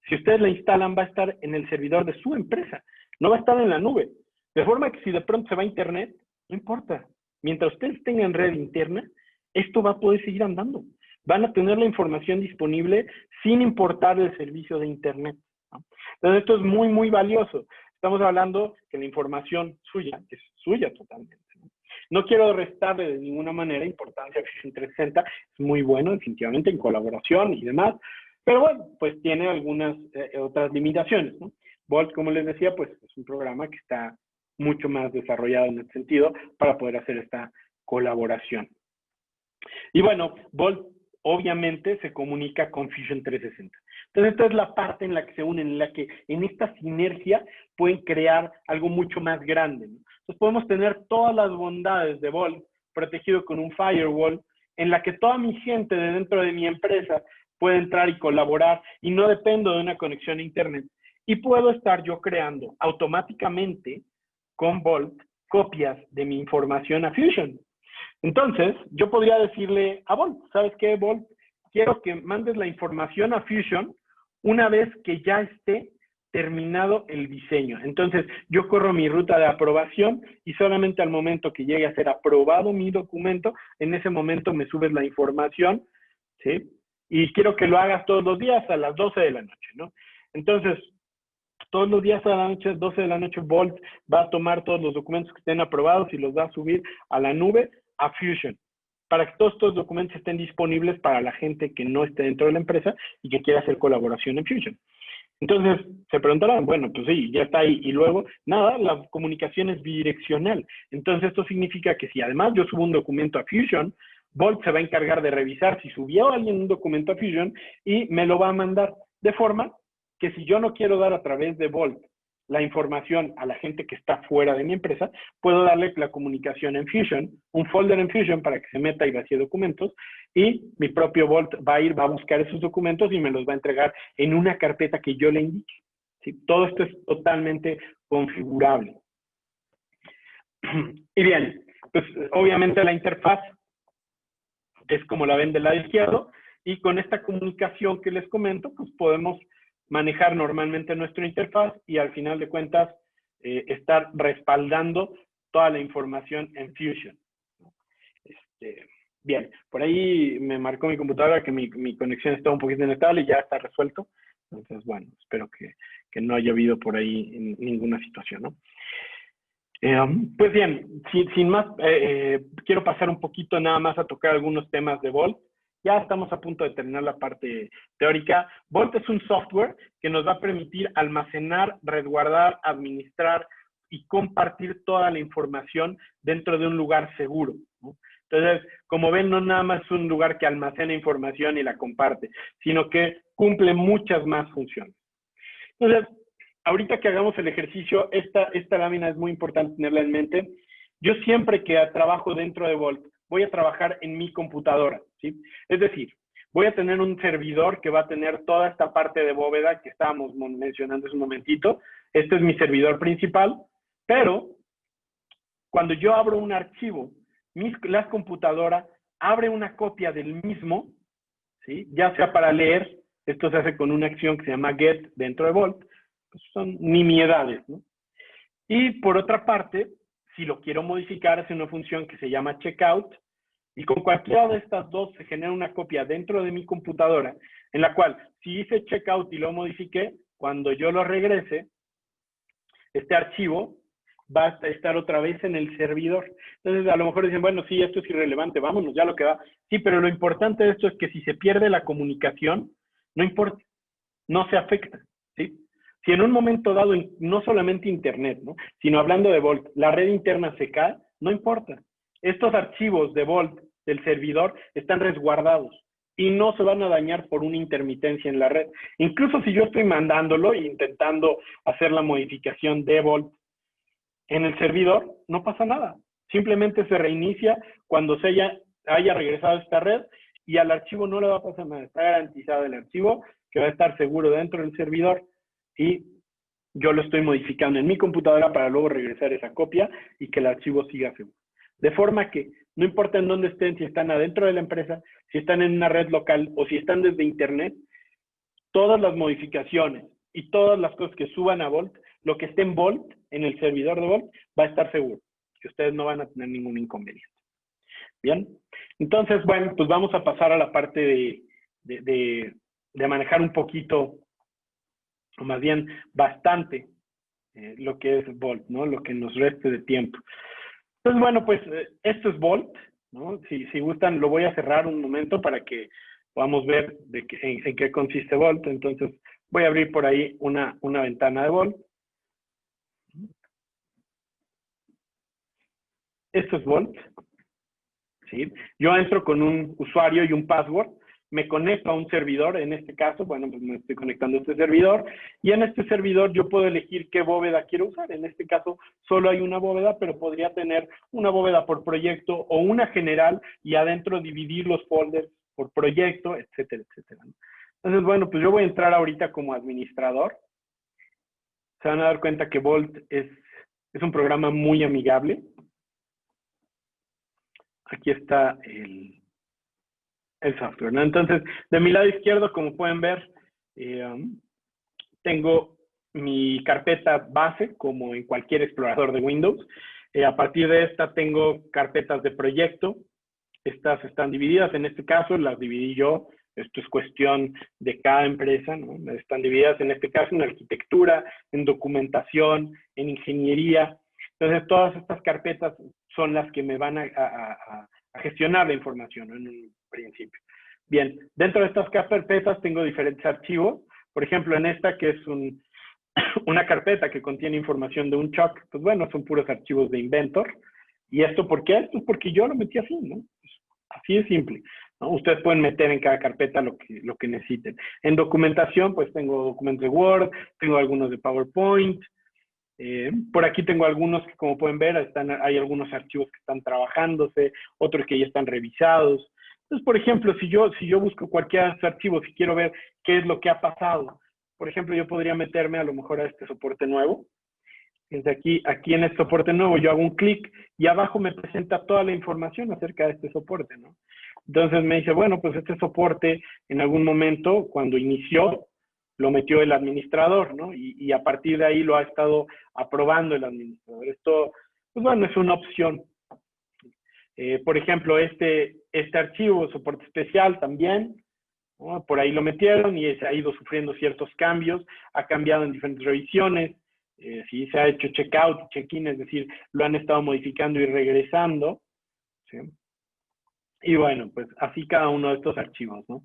si ustedes la instalan, va a estar en el servidor de su empresa, no va a estar en la nube. De forma que si de pronto se va a internet, no importa. Mientras ustedes tengan red interna, esto va a poder seguir andando. Van a tener la información disponible sin importar el servicio de internet, ¿no? Entonces, esto es muy, muy valioso. Estamos hablando que la información suya es suya totalmente, ¿no? No quiero restarle de ninguna manera importancia a Fusion 360, es muy bueno, definitivamente, en colaboración y demás, pero bueno, pues tiene algunas otras limitaciones, ¿no? Vault, como les decía, pues es un programa que está mucho más desarrollado en ese sentido para poder hacer esta colaboración. Y bueno, Vault obviamente se comunica con Fusion 360. Entonces, esta es la parte en la que se unen, en la que en esta sinergia pueden crear algo mucho más grande, ¿no? Entonces, podemos tener todas las bondades de Vault protegido con un firewall en la que toda mi gente de dentro de mi empresa puede entrar y colaborar y no dependo de una conexión a internet. Y puedo estar yo creando automáticamente con Vault copias de mi información a Fusion. Entonces, yo podría decirle a Vault, ¿sabes qué, Vault? Quiero que mandes la información a Fusion una vez que ya esté terminado el diseño. Entonces, yo corro mi ruta de aprobación y solamente al momento que llegue a ser aprobado mi documento, en ese momento me subes la información, ¿sí? Y quiero que lo hagas todos los días a las 12 de la noche, ¿no? Entonces, todos los días a la noche, 12 de la noche, Vault va a tomar todos los documentos que estén aprobados y los va a subir a la nube, a Fusion. para que todos estos documentos estén disponibles para la gente que no esté dentro de la empresa y que quiera hacer colaboración en Fusion. Entonces, se preguntarán, bueno, pues sí, ya está ahí. Y luego, nada, la comunicación es bidireccional. Entonces, esto significa que si además yo subo un documento a Fusion, Vault se va a encargar de revisar si subió alguien un documento a Fusion y me lo va a mandar. De forma que si yo no quiero dar a través de Vault la información a la gente que está fuera de mi empresa, puedo darle la comunicación en Fusion, un folder en Fusion para que se meta y vacíe documentos, y mi propio Vault va a buscar esos documentos y me los va a entregar en una carpeta que yo le indique. ¿Sí? Todo esto es totalmente configurable. Y bien, pues obviamente la interfaz es como la ven del lado izquierdo, y con esta comunicación que les comento, pues podemos manejar normalmente nuestra interfaz y al final de cuentas estar respaldando toda la información en Fusion. Bien, por ahí me marcó mi computadora que mi conexión está un poquito inestable y ya está resuelto. Entonces, bueno, espero que no haya habido por ahí ninguna situación, ¿no? Pues bien, sin más, quiero pasar un poquito nada más a tocar algunos temas de Vault. Ya estamos a punto de terminar la parte teórica. Vault es un software que nos va a permitir almacenar, resguardar, administrar y compartir toda la información dentro de un lugar seguro, ¿no? Entonces, como ven, no nada más es un lugar que almacena información y la comparte, sino que cumple muchas más funciones. Entonces, ahorita que hagamos el ejercicio, esta lámina es muy importante tenerla en mente. Yo siempre que trabajo dentro de Vault, voy a trabajar en mi computadora, ¿sí? Es decir, voy a tener un servidor que va a tener toda esta parte de bóveda que estábamos mencionando hace un momentito. Este es mi servidor principal, pero cuando yo abro un archivo, la computadora abre una copia del mismo, ¿sí? Ya sea para leer, esto se hace con una acción que se llama get dentro de Vault, pues son nimiedades, ¿no? Y por otra parte, si lo quiero modificar, es una función que se llama checkout, y con cualquiera de estas dos se genera una copia dentro de mi computadora, en la cual, si hice checkout y lo modifiqué, cuando yo lo regrese, este archivo va a estar otra vez en el servidor. Entonces, a lo mejor dicen, bueno, sí, esto es irrelevante, vámonos, ya lo que va. Sí, pero lo importante de esto es que si se pierde la comunicación, no importa, no se afecta, ¿sí? Si en un momento dado, no solamente Internet, ¿no?, sino hablando de Vault, la red interna se cae, no importa. Estos archivos de Vault del servidor están resguardados y no se van a dañar por una intermitencia en la red. Incluso si yo estoy mandándolo e intentando hacer la modificación de Vault en el servidor, no pasa nada. Simplemente se reinicia cuando se haya regresado a esta red y al archivo no le va a pasar nada. Está garantizado el archivo que va a estar seguro dentro del servidor y yo lo estoy modificando en mi computadora para luego regresar esa copia y que el archivo siga seguro. De forma que no importa en dónde estén, si están adentro de la empresa, si están en una red local o si están desde Internet, todas las modificaciones y todas las cosas que suban a Vault, lo que esté en Vault, en el servidor de Vault, va a estar seguro, que ustedes no van a tener ningún inconveniente. Bien, entonces, bueno, pues vamos a pasar a la parte de manejar un poquito, o más bien bastante, lo que es Vault, ¿no? Lo que nos reste de tiempo. Entonces, bueno, pues esto es Vault, ¿no? Si gustan, lo voy a cerrar un momento para que podamos ver en qué consiste Vault. Entonces, voy a abrir por ahí una ventana de Vault. Esto es Vault, ¿sí? Yo entro con un usuario y un password, me conecto a un servidor, en este caso, bueno, pues me estoy conectando a este servidor, y en este servidor yo puedo elegir qué bóveda quiero usar. En este caso, solo hay una bóveda, pero podría tener una bóveda por proyecto o una general, y adentro dividir los folders por proyecto, etcétera, etcétera. Entonces, bueno, pues yo voy a entrar ahorita como administrador. Se van a dar cuenta que Vault es un programa muy amigable. Aquí está el software, ¿no? Entonces, de mi lado izquierdo, como pueden ver, tengo mi carpeta base, como en cualquier explorador de Windows. A partir de esta tengo carpetas de proyecto. Estas están divididas, en este caso las dividí yo. Esto es cuestión de cada empresa, ¿no? Están divididas en este caso en arquitectura, en documentación, en ingeniería. Entonces, todas estas carpetas son las que me van a gestionar la información, ¿no? En un principio. Bien, dentro de estas carpetas tengo diferentes archivos. Por ejemplo, en esta que es una carpeta que contiene información de un Chuck, pues bueno, son puros archivos de Inventor. ¿Y esto por qué? Pues porque yo lo metí así, ¿no? Así de simple, ¿no? Ustedes pueden meter en cada carpeta lo que necesiten. En documentación, pues tengo documentos de Word, tengo algunos de PowerPoint. Por aquí tengo algunos que, como pueden ver, hay algunos archivos que están trabajándose, otros que ya están revisados. Entonces, por ejemplo, si yo busco cualquier archivo, si quiero ver qué es lo que ha pasado, por ejemplo, yo podría meterme a lo mejor a este soporte nuevo. Desde aquí en este soporte nuevo yo hago un clic y abajo me presenta toda la información acerca de este soporte, ¿no? Entonces me dice, bueno, pues este soporte en algún momento, cuando inició, lo metió el administrador, ¿no? Y a partir de ahí lo ha estado aprobando el administrador. Esto, pues bueno, es una opción. Por ejemplo, este archivo, soporte especial también, ¿no? Por ahí lo metieron y se ha ido sufriendo ciertos cambios, ha cambiado en diferentes revisiones. Sí, se ha hecho checkout y check-in, es decir, lo han estado modificando y regresando, ¿sí? Y bueno, pues así cada uno de estos archivos, ¿no?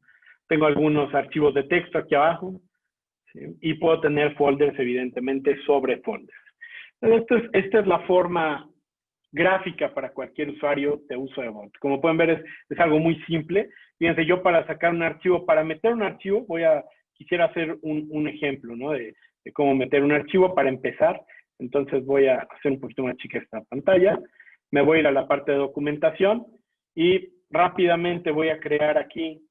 Tengo algunos archivos de texto aquí abajo, ¿sí? Y puedo tener folders, evidentemente, sobre folders. Entonces, esta es la forma gráfica para cualquier usuario de uso de Vault. Como pueden ver, es algo muy simple. Fíjense, yo para sacar un archivo, para meter un archivo, quisiera hacer un ejemplo, ¿no? De cómo meter un archivo para empezar. Entonces voy a hacer un poquito más chica esta pantalla. Me voy a ir a la parte de documentación y rápidamente voy a crear aquí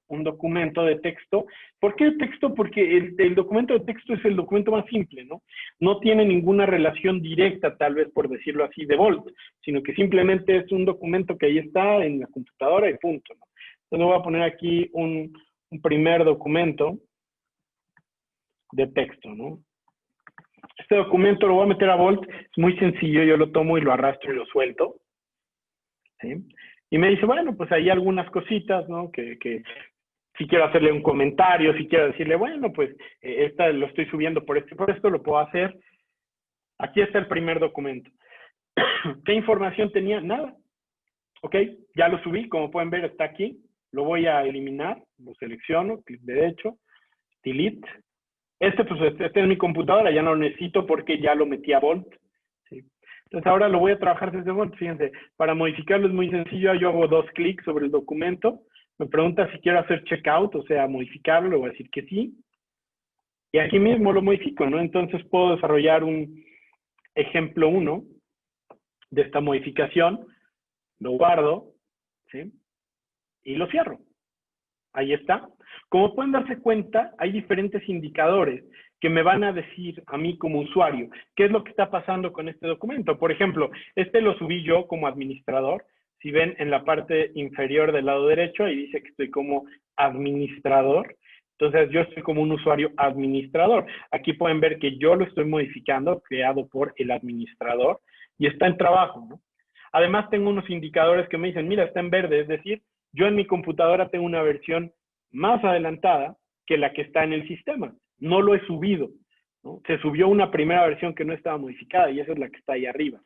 un documento de texto. ¿Por qué texto? Porque el documento de texto es el documento más simple, ¿no? No tiene ninguna relación directa, tal vez por decirlo así, de Vault, sino que simplemente es un documento que ahí está en la computadora y punto, ¿no? Entonces voy a poner aquí un primer documento de texto, ¿no? Este documento lo voy a meter a Vault, es muy sencillo, yo lo tomo y lo arrastro y lo suelto, ¿sí? Y me dice, bueno, pues hay algunas cositas, ¿no? Que si quiero hacerle un comentario, si quiero decirle, bueno, pues esta lo estoy subiendo por esto lo puedo hacer. Aquí está el primer documento. ¿Qué información tenía? Nada. Ok, ya lo subí, como pueden ver está aquí. Lo voy a eliminar, lo selecciono, clic derecho, delete. Pues este es mi computadora, ya no lo necesito porque ya lo metí a Vault. ¿Sí? Entonces ahora lo voy a trabajar desde Vault. Fíjense, para modificarlo es muy sencillo, yo hago 2 clics sobre el documento. Me pregunta si quiero hacer checkout, o sea, modificarlo, le voy a decir que sí. Y aquí mismo lo modifico, ¿no? Entonces puedo desarrollar un ejemplo 1 de esta modificación, lo guardo, ¿sí? Y lo cierro. Ahí está. Como pueden darse cuenta, hay diferentes indicadores que me van a decir a mí como usuario qué es lo que está pasando con este documento. Por ejemplo, lo subí yo como administrador. Si ven en la parte inferior del lado derecho, ahí dice que estoy como administrador. Entonces, yo estoy como un usuario administrador. Aquí pueden ver que yo lo estoy modificando, creado por el administrador, y está en trabajo, ¿no? Además, tengo unos indicadores que me dicen, mira, está en verde, es decir, yo en mi computadora tengo una versión más adelantada que la que está en el sistema. No lo he subido, ¿no? Se subió una primera versión que no estaba modificada y esa es la que está ahí arriba.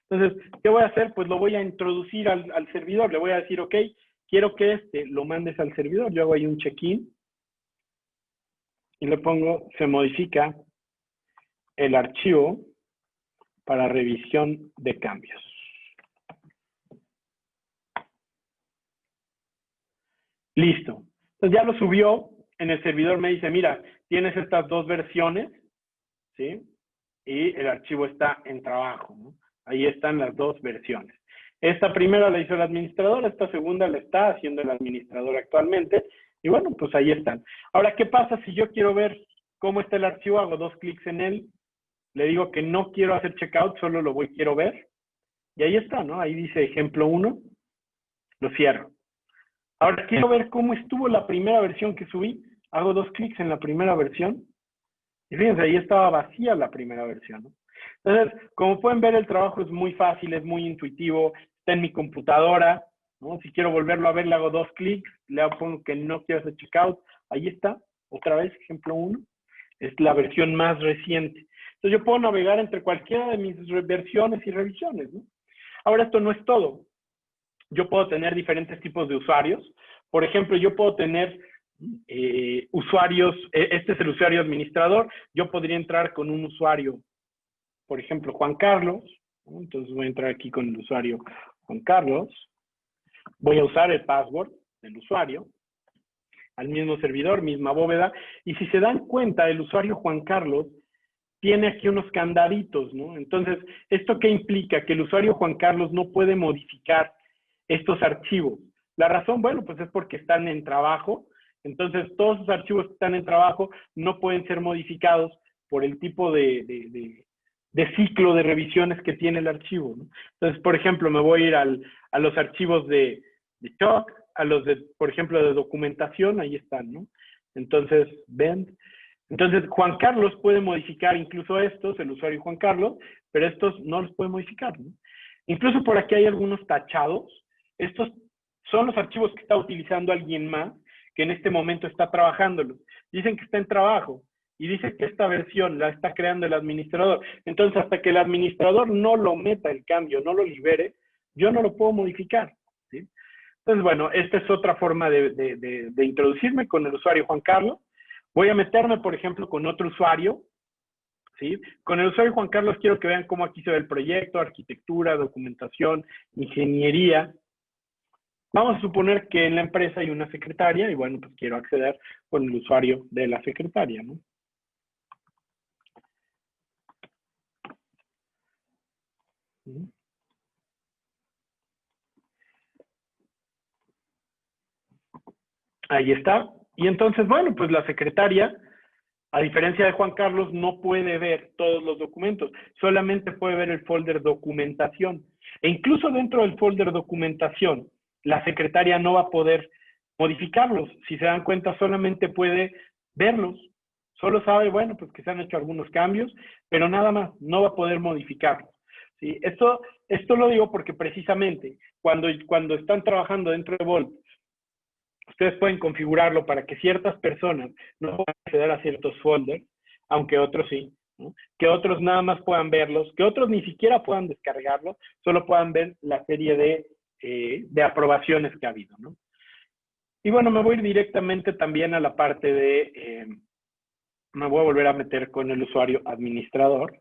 Entonces, ¿qué voy a hacer? Pues lo voy a introducir al servidor. Le voy a decir, ok, quiero que lo mandes al servidor. Yo hago ahí un check-in y le pongo, se modifica el archivo para revisión de cambios. Listo. Entonces ya lo subió, en el servidor me dice, mira, tienes estas 2 versiones, ¿sí? Y el archivo está en trabajo, ¿no? Ahí están las 2 versiones. Esta primera la hizo el administrador, esta segunda la está haciendo el administrador actualmente, y bueno, pues ahí están. Ahora, ¿qué pasa si yo quiero ver cómo está el archivo? Hago 2 clics en él, le digo que no quiero hacer checkout, solo quiero ver, y ahí está, ¿no? Ahí dice ejemplo 1, lo cierro. Ahora quiero ver cómo estuvo la primera versión que subí. Hago 2 clics en la primera versión. Y fíjense, ahí estaba vacía la primera versión, ¿no? Entonces, como pueden ver, el trabajo es muy fácil, es muy intuitivo. Está en mi computadora, ¿no? Si quiero volverlo a ver, le hago 2 clics. Le pongo que no quiero hacer checkout. Ahí está. Otra vez, ejemplo 1. Es la versión más reciente. Entonces, yo puedo navegar entre cualquiera de mis versiones y revisiones, ¿no? Ahora, esto no es todo. yo puedo tener diferentes tipos de usuarios. Por ejemplo, yo puedo tener usuarios, este es el usuario administrador, yo podría entrar con un usuario, por ejemplo, Juan Carlos, ¿no? Entonces voy a entrar aquí con el usuario Juan Carlos, voy a usar el password del usuario, al mismo servidor, misma bóveda, y si se dan cuenta, el usuario Juan Carlos tiene aquí unos candaditos, ¿no? Entonces, ¿esto qué implica? Que el usuario Juan Carlos no puede modificar estos archivos. La razón, bueno, pues es porque están en trabajo, entonces todos los archivos que están en trabajo no pueden ser modificados por el tipo de ciclo de revisiones que tiene el archivo, ¿no? Entonces, por ejemplo, me voy a ir a los archivos de Choc, a los de, por ejemplo, de documentación, ahí están, ¿no? Entonces, ven. Entonces, Juan Carlos puede modificar incluso estos, el usuario Juan Carlos, pero estos no los puede modificar, ¿no? Incluso por aquí hay algunos tachados. Estos son los archivos que está utilizando alguien más que en este momento está trabajándolos. Dicen que está en trabajo y dice que esta versión la está creando el administrador. Entonces, hasta que el administrador no lo meta el cambio, no lo libere, yo no lo puedo modificar, ¿sí? Entonces, bueno, esta es otra forma de introducirme con el usuario Juan Carlos. Voy a meterme, por ejemplo, con otro usuario, ¿sí? Con el usuario Juan Carlos quiero que vean cómo aquí se ve el proyecto, arquitectura, documentación, ingeniería. Vamos a suponer que en la empresa hay una secretaria y, bueno, pues quiero acceder con el usuario de la secretaria, ¿no? Ahí está. Y entonces, bueno, pues la secretaria, a diferencia de Juan Carlos, no puede ver todos los documentos, solamente puede ver el folder documentación. E incluso dentro del folder documentación, la secretaria no va a poder modificarlos. Si se dan cuenta, solamente puede verlos. Solo sabe, bueno, pues que se han hecho algunos cambios, pero nada más, no va a poder modificarlos. ¿Sí? Esto lo digo porque precisamente cuando están trabajando dentro de Vault, ustedes pueden configurarlo para que ciertas personas no puedan acceder a ciertos folders, aunque otros sí, ¿no? Que otros nada más puedan verlos, que otros ni siquiera puedan descargarlo, solo puedan ver la serie de aprobaciones que ha habido, ¿no? Y bueno, me voy a ir directamente también a la parte me voy a volver a meter con el usuario administrador.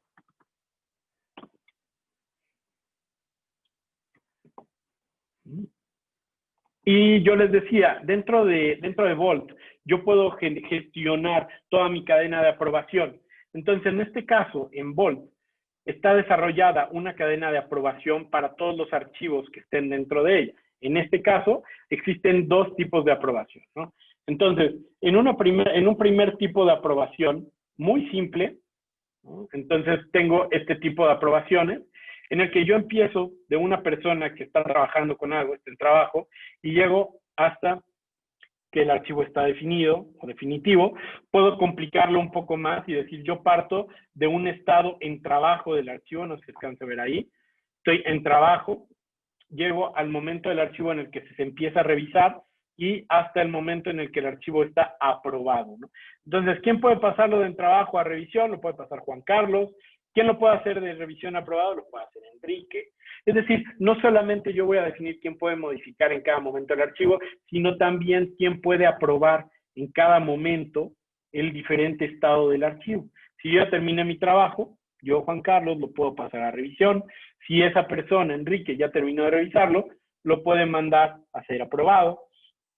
Y yo les decía, dentro de Vault, yo puedo gestionar toda mi cadena de aprobación. Entonces, en este caso, en Vault, está desarrollada una cadena de aprobación para todos los archivos que estén dentro de ella. En este caso, existen dos tipos de aprobación, ¿no? Entonces, en un primer tipo de aprobación, muy simple, ¿no? Entonces, tengo este tipo de aprobaciones, en el que yo empiezo de una persona que está trabajando con algo, está en trabajo, y llego hasta que el archivo está definido o definitivo. Puedo complicarlo un poco más y decir, yo parto de un estado en trabajo del archivo, no se alcanza a ver ahí, estoy en trabajo, llego al momento del archivo en el que se empieza a revisar y hasta el momento en el que el archivo está aprobado, ¿no? Entonces, ¿quién puede pasarlo de trabajo a revisión? Lo puede pasar Juan Carlos. ¿Quién lo puede hacer de revisión aprobado? Lo puede hacer Enrique. Es decir, no solamente yo voy a definir quién puede modificar en cada momento el archivo, sino también quién puede aprobar en cada momento el diferente estado del archivo. Si yo ya terminé mi trabajo, yo, Juan Carlos, lo puedo pasar a revisión. Si esa persona, Enrique, ya terminó de revisarlo, lo puede mandar a ser aprobado.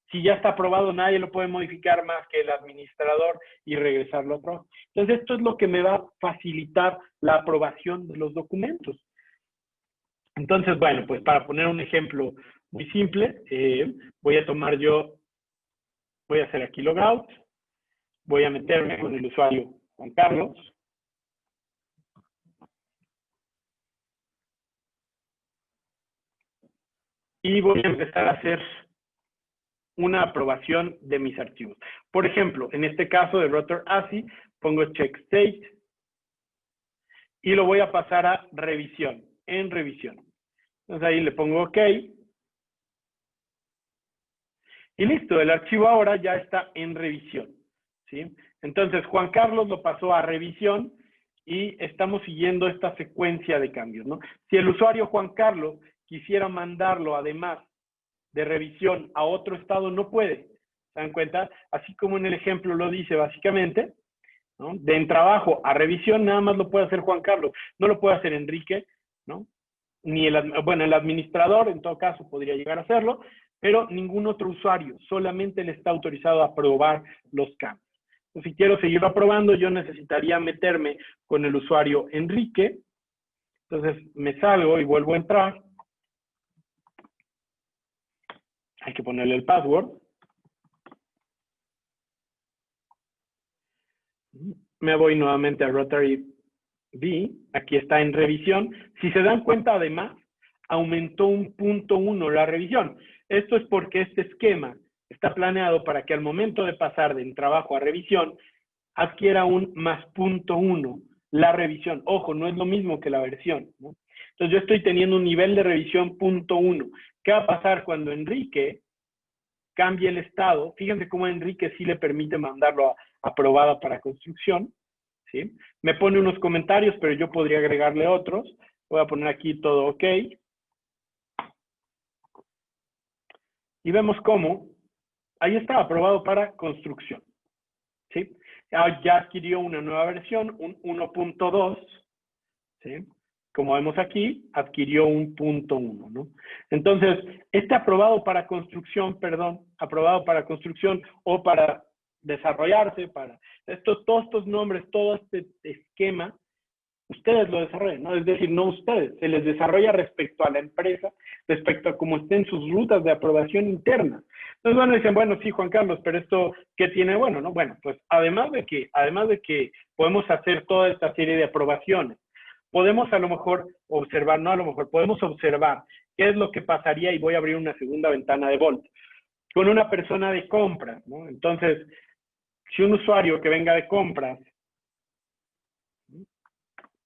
Si ya está aprobado, nadie lo puede modificar más que el administrador y regresarlo a trabajo. Entonces, esto es lo que me va a facilitar la aprobación de los documentos. Entonces, bueno, pues para poner un ejemplo muy simple, voy a hacer aquí logout, voy a meterme con el usuario Juan Carlos. Y voy a empezar a hacer una aprobación de mis archivos. Por ejemplo, en este caso de Router ASI, pongo check state y lo voy a pasar a revisión, en revisión. Entonces ahí le pongo OK. Y listo, el archivo ahora ya está en revisión, ¿sí? Entonces Juan Carlos lo pasó a revisión y estamos siguiendo esta secuencia de cambios, ¿no? Si el usuario Juan Carlos quisiera mandarlo además de revisión a otro estado no puede. ¿Se dan cuenta? Así como en el ejemplo lo dice básicamente, ¿no? De en trabajo a revisión nada más lo puede hacer Juan Carlos, no lo puede hacer Enrique, ¿no? Ni bueno, el administrador en todo caso podría llegar a hacerlo, pero ningún otro usuario, solamente él está autorizado a aprobar los cambios. Entonces, si quiero seguirlo aprobando, yo necesitaría meterme con el usuario Enrique. Entonces me salgo y vuelvo a entrar. Hay que ponerle el password. Me voy nuevamente a Rotary V. Aquí está en revisión. Si se dan cuenta, además, aumentó un .1 la revisión. Esto es porque este esquema está planeado para que al momento de pasar de trabajo a revisión, adquiera un más .1 la revisión. Ojo, no es lo mismo que la versión, ¿no? Entonces yo estoy teniendo un nivel de revisión .1. ¿Qué va a pasar cuando Enrique cambie el estado? Fíjense cómo a Enrique sí le permite mandarlo a aprobada para construcción, ¿sí? Me pone unos comentarios, pero yo podría agregarle otros. Voy a poner aquí todo OK. Y vemos cómo ahí está, aprobado para construcción, ¿sí? Ya adquirió una nueva versión, un 1.2, ¿sí? Como vemos aquí, adquirió un .1, ¿no? Entonces, este aprobado para construcción, aprobado para construcción o para desarrollarse, para todos estos nombres, todo este esquema, ustedes lo desarrollan, ¿no? Es decir, no ustedes, se les desarrolla respecto a la empresa, respecto a cómo estén sus rutas de aprobación interna. Entonces, bueno, dicen, bueno, sí, Juan Carlos, pero esto, ¿qué tiene bueno, no? Bueno, pues además de que podemos hacer toda esta serie de aprobaciones, podemos a lo mejor observar, no a lo mejor, podemos observar qué es lo que pasaría, y voy a abrir una segunda ventana de Vault, con una persona de compras, ¿no? Entonces, si un usuario que venga de compras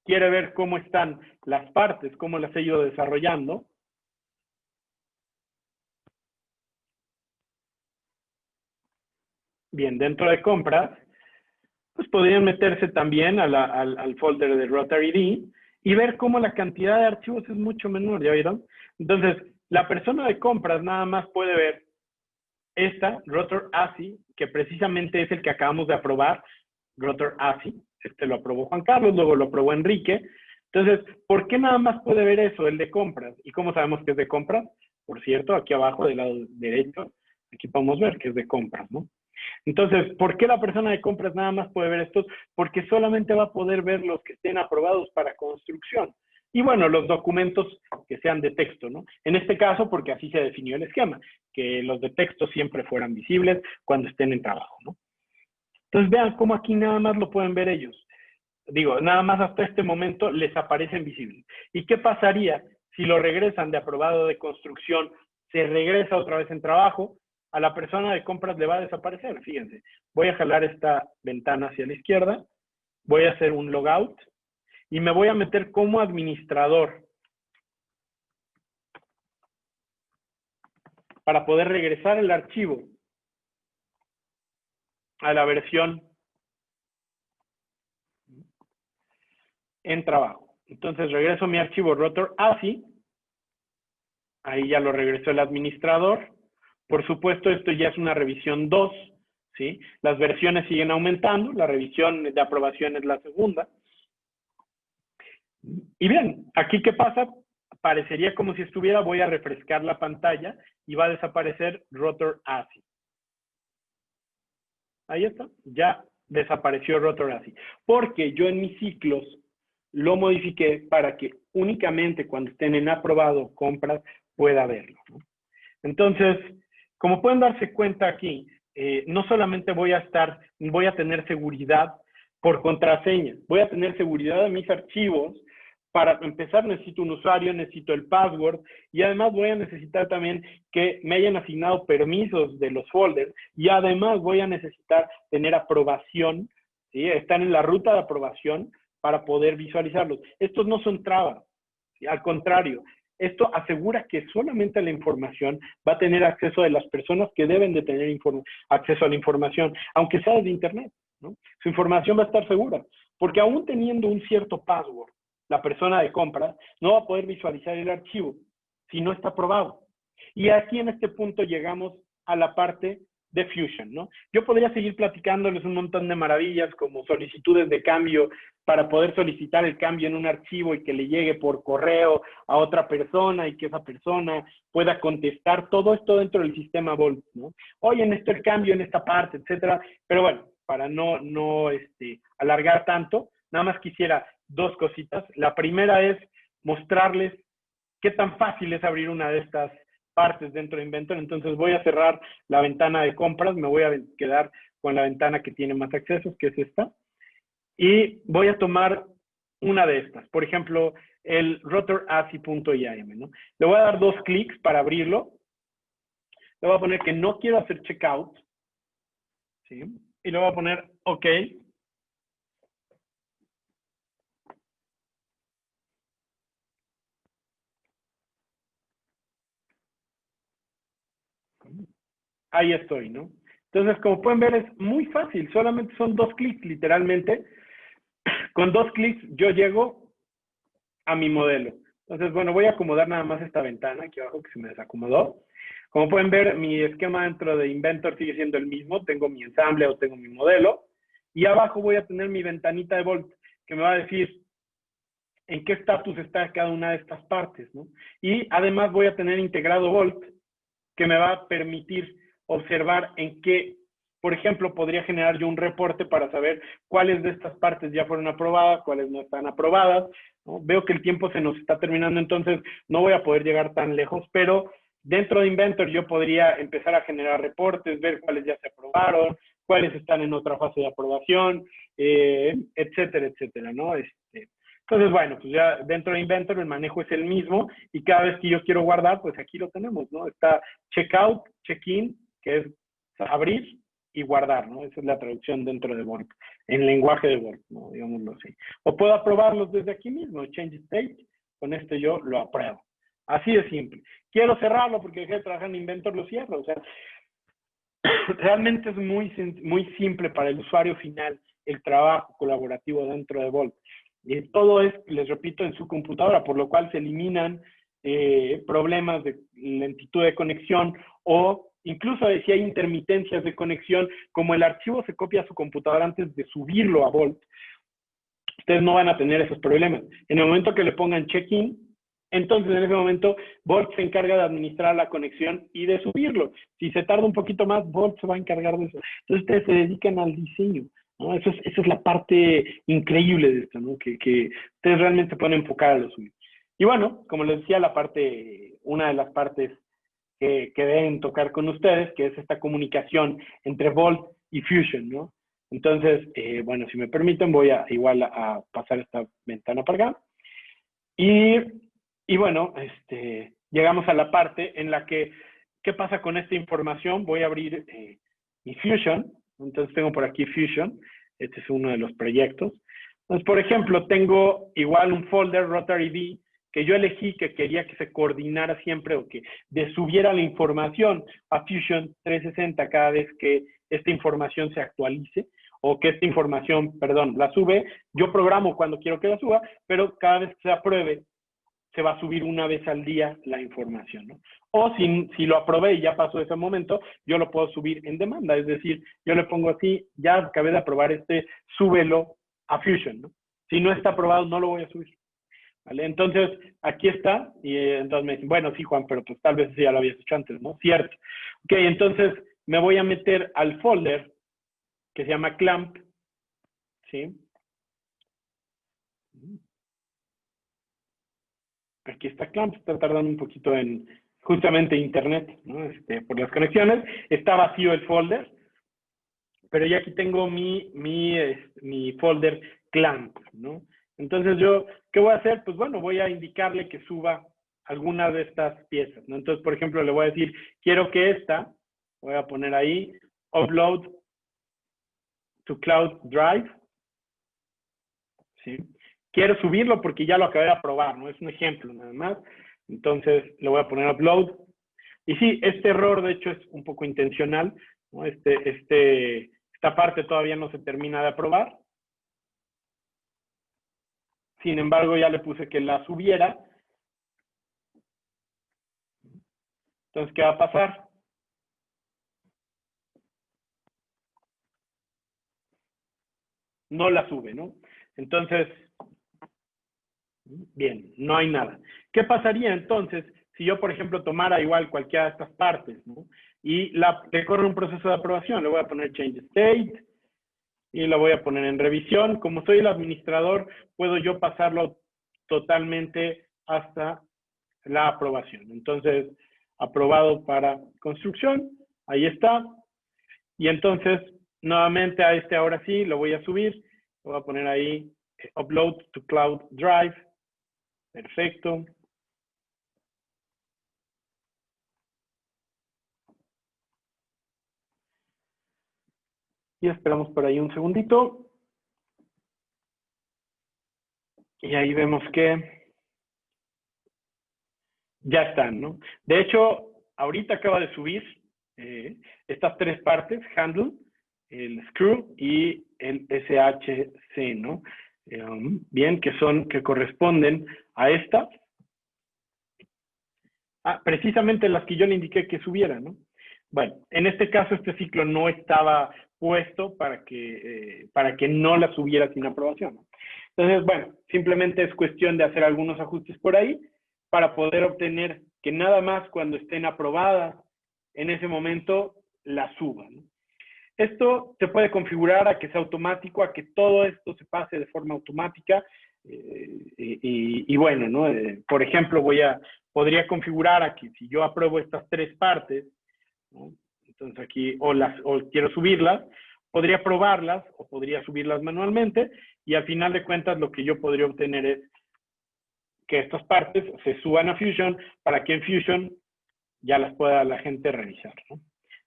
quiere ver cómo están las partes, cómo las he ido desarrollando, bien, dentro de compras, pues podrían meterse también al folder de Rotary D y ver cómo la cantidad de archivos es mucho menor, ¿ya vieron? Entonces, la persona de compras nada más puede ver esta, Rotor ASI, que precisamente es el que acabamos de aprobar, Rotor ASI. Este lo aprobó Juan Carlos, luego lo aprobó Enrique. Entonces, ¿por qué nada más puede ver eso, el de compras? ¿Y cómo sabemos que es de compras? Por cierto, aquí abajo del lado derecho, aquí podemos ver que es de compras, ¿no? Entonces, ¿por qué la persona de compras nada más puede ver estos? Porque solamente va a poder ver los que estén aprobados para construcción. Y bueno, los documentos que sean de texto, ¿no? En este caso, porque así se definió el esquema, que los de texto siempre fueran visibles cuando estén en trabajo, ¿no? Entonces vean cómo aquí nada más lo pueden ver ellos. Digo, nada más hasta este momento les aparecen visibles. ¿Y qué pasaría si lo regresan de aprobado de construcción, se regresa otra vez en trabajo? A la persona de compras le va a desaparecer, fíjense. Voy a jalar esta ventana hacia la izquierda, voy a hacer un logout y me voy a meter como administrador para poder regresar el archivo a la versión en trabajo. Entonces regreso mi archivo Rotor ASI, ahí ya lo regresó el administrador. Por supuesto, esto ya es una revisión 2, ¿sí? Las versiones siguen aumentando, la revisión de aprobación es la segunda. Y bien, aquí ¿qué pasa? Parecería como si estuviera, voy a refrescar la pantalla y va a desaparecer Rotor ASI. Ahí está, ya desapareció Rotor ASI. Porque yo en mis ciclos lo modifiqué para que únicamente cuando estén en aprobado compras pueda verlo, ¿no? Entonces, como pueden darse cuenta aquí, no solamente voy a tener seguridad por contraseña, voy a tener seguridad de mis archivos. Para empezar necesito un usuario, necesito el password y además voy a necesitar también que me hayan asignado permisos de los folders y además voy a necesitar tener aprobación, ¿sí? Están en la ruta de aprobación para poder visualizarlos. Estos no son trabas, ¿sí? Al contrario, esto asegura que solamente la información va a tener acceso de las personas que deben de tener acceso a la información, aunque sea desde Internet, ¿no? Su información va a estar segura, porque aún teniendo un cierto password, la persona de compras no va a poder visualizar el archivo si no está aprobado. Y aquí en este punto llegamos a la parte de Fusion, ¿no? Yo podría seguir platicándoles un montón de maravillas como solicitudes de cambio para poder solicitar el cambio en un archivo y que le llegue por correo a otra persona y que esa persona pueda contestar todo esto dentro del sistema Vault, ¿no? Oye, necesito el cambio en esta parte, etcétera. Pero bueno, para no alargar tanto, nada más quisiera dos cositas. La primera es mostrarles qué tan fácil es abrir una de estas partes dentro de Inventor. Entonces voy a cerrar la ventana de compras, me voy a quedar con la ventana que tiene más accesos, que es esta, y voy a tomar una de estas, por ejemplo, el rotorasi.iam, ¿no? Le voy a dar 2 clics para abrirlo, le voy a poner que no quiero hacer checkout, ¿sí? Y le voy a poner OK. Ahí estoy, ¿no? Entonces, como pueden ver, es muy fácil, solamente son 2 clics, literalmente. Con 2 clics yo llego a mi modelo. Entonces, bueno, voy a acomodar nada más esta ventana aquí abajo que se me desacomodó. Como pueden ver, mi esquema dentro de Inventor sigue siendo el mismo. Tengo mi ensamble o tengo mi modelo. Y abajo voy a tener mi ventanita de Vault que me va a decir en qué estatus está cada una de estas partes, ¿no? Y además voy a tener integrado Vault que me va a permitir observar en qué, por ejemplo, podría generar yo un reporte para saber cuáles de estas partes ya fueron aprobadas, cuáles no están aprobadas, ¿no? Veo que el tiempo se nos está terminando, entonces no voy a poder llegar tan lejos, pero dentro de Inventor yo podría empezar a generar reportes, ver cuáles ya se aprobaron, cuáles están en otra fase de aprobación, etcétera, etcétera, ¿no? Entonces, bueno, pues ya dentro de Inventor el manejo es el mismo y cada vez que yo quiero guardar, pues aquí lo tenemos, ¿no? Está checkout, check-in, que es abrir y guardar, ¿no? Esa es la traducción dentro de Vault, en lenguaje de Vault, ¿no? Digámoslo así. O puedo aprobarlos desde aquí mismo, change state, con esto yo lo apruebo. Así de simple. Quiero cerrarlo porque dejé de trabajar en Inventor, lo cierro. O sea, realmente es muy simple para el usuario final el trabajo colaborativo dentro de Vault. Todo es, les repito, en su computadora, por lo cual se eliminan problemas de lentitud de conexión o incluso si hay intermitencias de conexión, como el archivo se copia a su computadora antes de subirlo a Vault, ustedes no van a tener esos problemas. En el momento que le pongan check-in, entonces en ese momento Vault se encarga de administrar la conexión y de subirlo. Si se tarda un poquito más, Vault se va a encargar de eso. Entonces ustedes se dedican al diseño, ¿no? Esa es la parte increíble de esto, ¿no? Que ustedes realmente pueden enfocar a lo suyo. Y bueno, como les decía, una de las partes que deben tocar con ustedes, que es esta comunicación entre Vault y Fusion, ¿no? Entonces, bueno, si me permiten, voy a igual a pasar esta ventana para acá. Y bueno, llegamos a la parte en la que, ¿qué pasa con esta información? Voy a abrir mi Fusion. Entonces tengo por aquí Fusion. Este es uno de los proyectos. Entonces, por ejemplo, tengo igual un folder RotaryD que yo elegí que quería que se coordinara siempre o que subiera la información a Fusion 360 cada vez que esta información se actualice o que esta información, perdón, la sube. Yo programo cuando quiero que la suba, pero cada vez que se apruebe, se va a subir una vez al día la información, ¿no? O si lo aprobé y ya pasó ese momento, yo lo puedo subir en demanda, es decir, yo le pongo así, ya acabé de aprobar súbelo a Fusion, ¿no? Si no está aprobado, no lo voy a subir, ¿vale? Entonces, aquí está, y entonces me dicen, bueno, sí, Juan, pero pues tal vez ya lo habías hecho antes, ¿no? Cierto. Ok, entonces me voy a meter al folder que se llama Clamp, ¿sí? Aquí está Clamp, está tardando un poquito en justamente internet, ¿no? Por las conexiones. Está vacío el folder, pero ya aquí tengo mi folder Clamp, ¿no? Entonces yo, ¿qué voy a hacer? Pues bueno, voy a indicarle que suba alguna de estas piezas, ¿no? Entonces, por ejemplo, le voy a decir, quiero que voy a poner ahí, upload to Cloud Drive, ¿sí? Quiero subirlo porque ya lo acabé de aprobar, ¿no? Es un ejemplo nada más. Entonces le voy a poner upload. Y sí, este error de hecho es un poco intencional, ¿no? Esta parte todavía no se termina de aprobar. Sin embargo, ya le puse que la subiera. Entonces, ¿qué va a pasar? No la sube, ¿no? Entonces, bien, no hay nada. ¿Qué pasaría entonces si yo, por ejemplo, tomara igual cualquiera de estas partes, ¿no? Y le corre un proceso de aprobación? Le voy a poner change state y la voy a poner en revisión. Como soy el administrador, puedo yo pasarlo totalmente hasta la aprobación. Entonces, aprobado para construcción, ahí está. Y entonces, nuevamente a este ahora sí, lo voy a subir. Lo voy a poner ahí, upload to cloud drive. Perfecto. Y esperamos por ahí un segundito. Y ahí vemos que ya están, ¿no? De hecho, ahorita acaba de subir estas tres partes, handle, el screw y el SHC, ¿no? Bien, que corresponden a estas. Precisamente las que yo le indiqué que subiera, ¿no? Bueno, en este caso este ciclo no estaba puesto para que no la subiera sin aprobación. Entonces, bueno, simplemente es cuestión de hacer algunos ajustes por ahí para poder obtener que nada más cuando estén aprobadas en ese momento la suban, ¿no? Esto se puede configurar a que sea automático, a que todo esto se pase de forma automática. Y bueno, ¿no? Por ejemplo, podría configurar a que si yo apruebo estas tres partes, ¿no? Entonces aquí, o quiero subirlas, podría probarlas o podría subirlas manualmente, y al final de cuentas lo que yo podría obtener es que estas partes se suban a Fusion para que en Fusion ya las pueda la gente revisar, ¿no?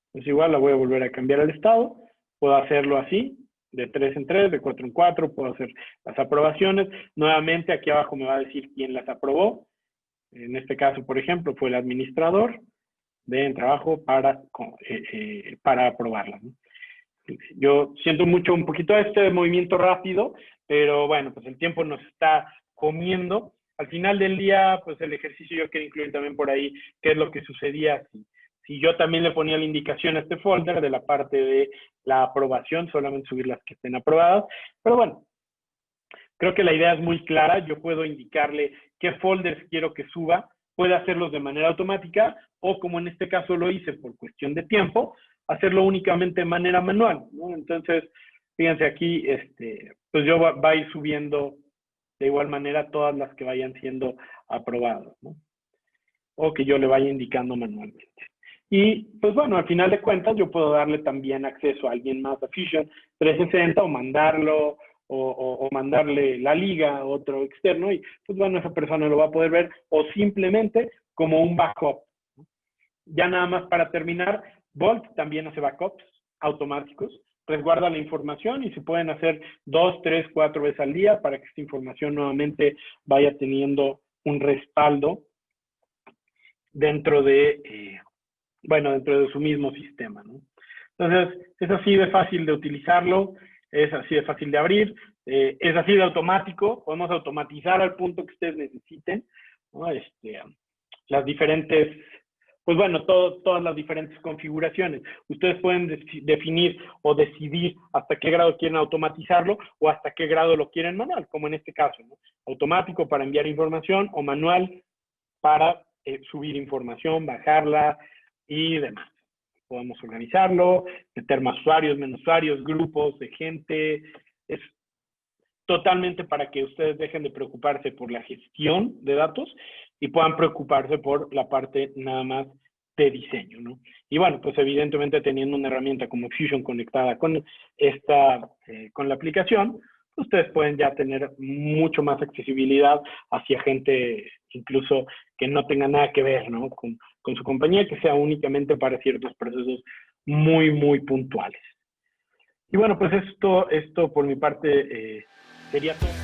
Entonces igual la voy a volver a cambiar al estado, puedo hacerlo así, de 3 en 3, de 4 en 4, puedo hacer las aprobaciones. Nuevamente aquí abajo me va a decir quién las aprobó. En este caso, por ejemplo, fue el administrador de trabajo para aprobarlas, ¿no? Yo siento mucho un poquito este movimiento rápido, pero bueno, pues el tiempo nos está comiendo. Al final del día, pues el ejercicio yo quiero incluir también por ahí qué es lo que sucedía si yo también le ponía la indicación a este folder de la parte de la aprobación, solamente subir las que estén aprobadas. Pero bueno, creo que la idea es muy clara. Yo puedo indicarle qué folders quiero que suba, puede hacerlos de manera automática o, como en este caso lo hice por cuestión de tiempo, hacerlo únicamente de manera manual, ¿no? Entonces, fíjense aquí, pues yo va a ir subiendo de igual manera todas las que vayan siendo aprobadas, ¿no? O que yo le vaya indicando manualmente. Y pues bueno, al final de cuentas yo puedo darle también acceso a alguien más a Fusion 360 o mandarlo o mandarle la liga a otro externo y pues bueno, esa persona lo va a poder ver o simplemente como un backup. Ya nada más para terminar, Vault también hace backups automáticos, resguarda la información y se pueden hacer 2, 3, 4 veces al día para que esta información nuevamente vaya teniendo un respaldo dentro de su mismo sistema, ¿no? Entonces, es así de fácil de utilizarlo, es así de fácil de abrir, es así de automático, podemos automatizar al punto que ustedes necesiten, ¿no? Las diferentes, pues bueno, todas las diferentes configuraciones. Ustedes pueden definir o decidir hasta qué grado quieren automatizarlo o hasta qué grado lo quieren manual, como en este caso, ¿no? Automático para enviar información o manual para subir información, bajarla y demás. Podemos organizarlo, meter más usuarios, menos usuarios, grupos de gente. Es totalmente para que ustedes dejen de preocuparse por la gestión de datos y puedan preocuparse por la parte nada más de diseño, ¿no? Y bueno, pues evidentemente teniendo una herramienta como Fusion conectada con con la aplicación, ustedes pueden ya tener mucho más accesibilidad hacia gente incluso que no tenga nada que ver, ¿no? con su compañía, que sea únicamente para ciertos procesos muy, muy puntuales. Y bueno, pues esto por mi parte sería todo.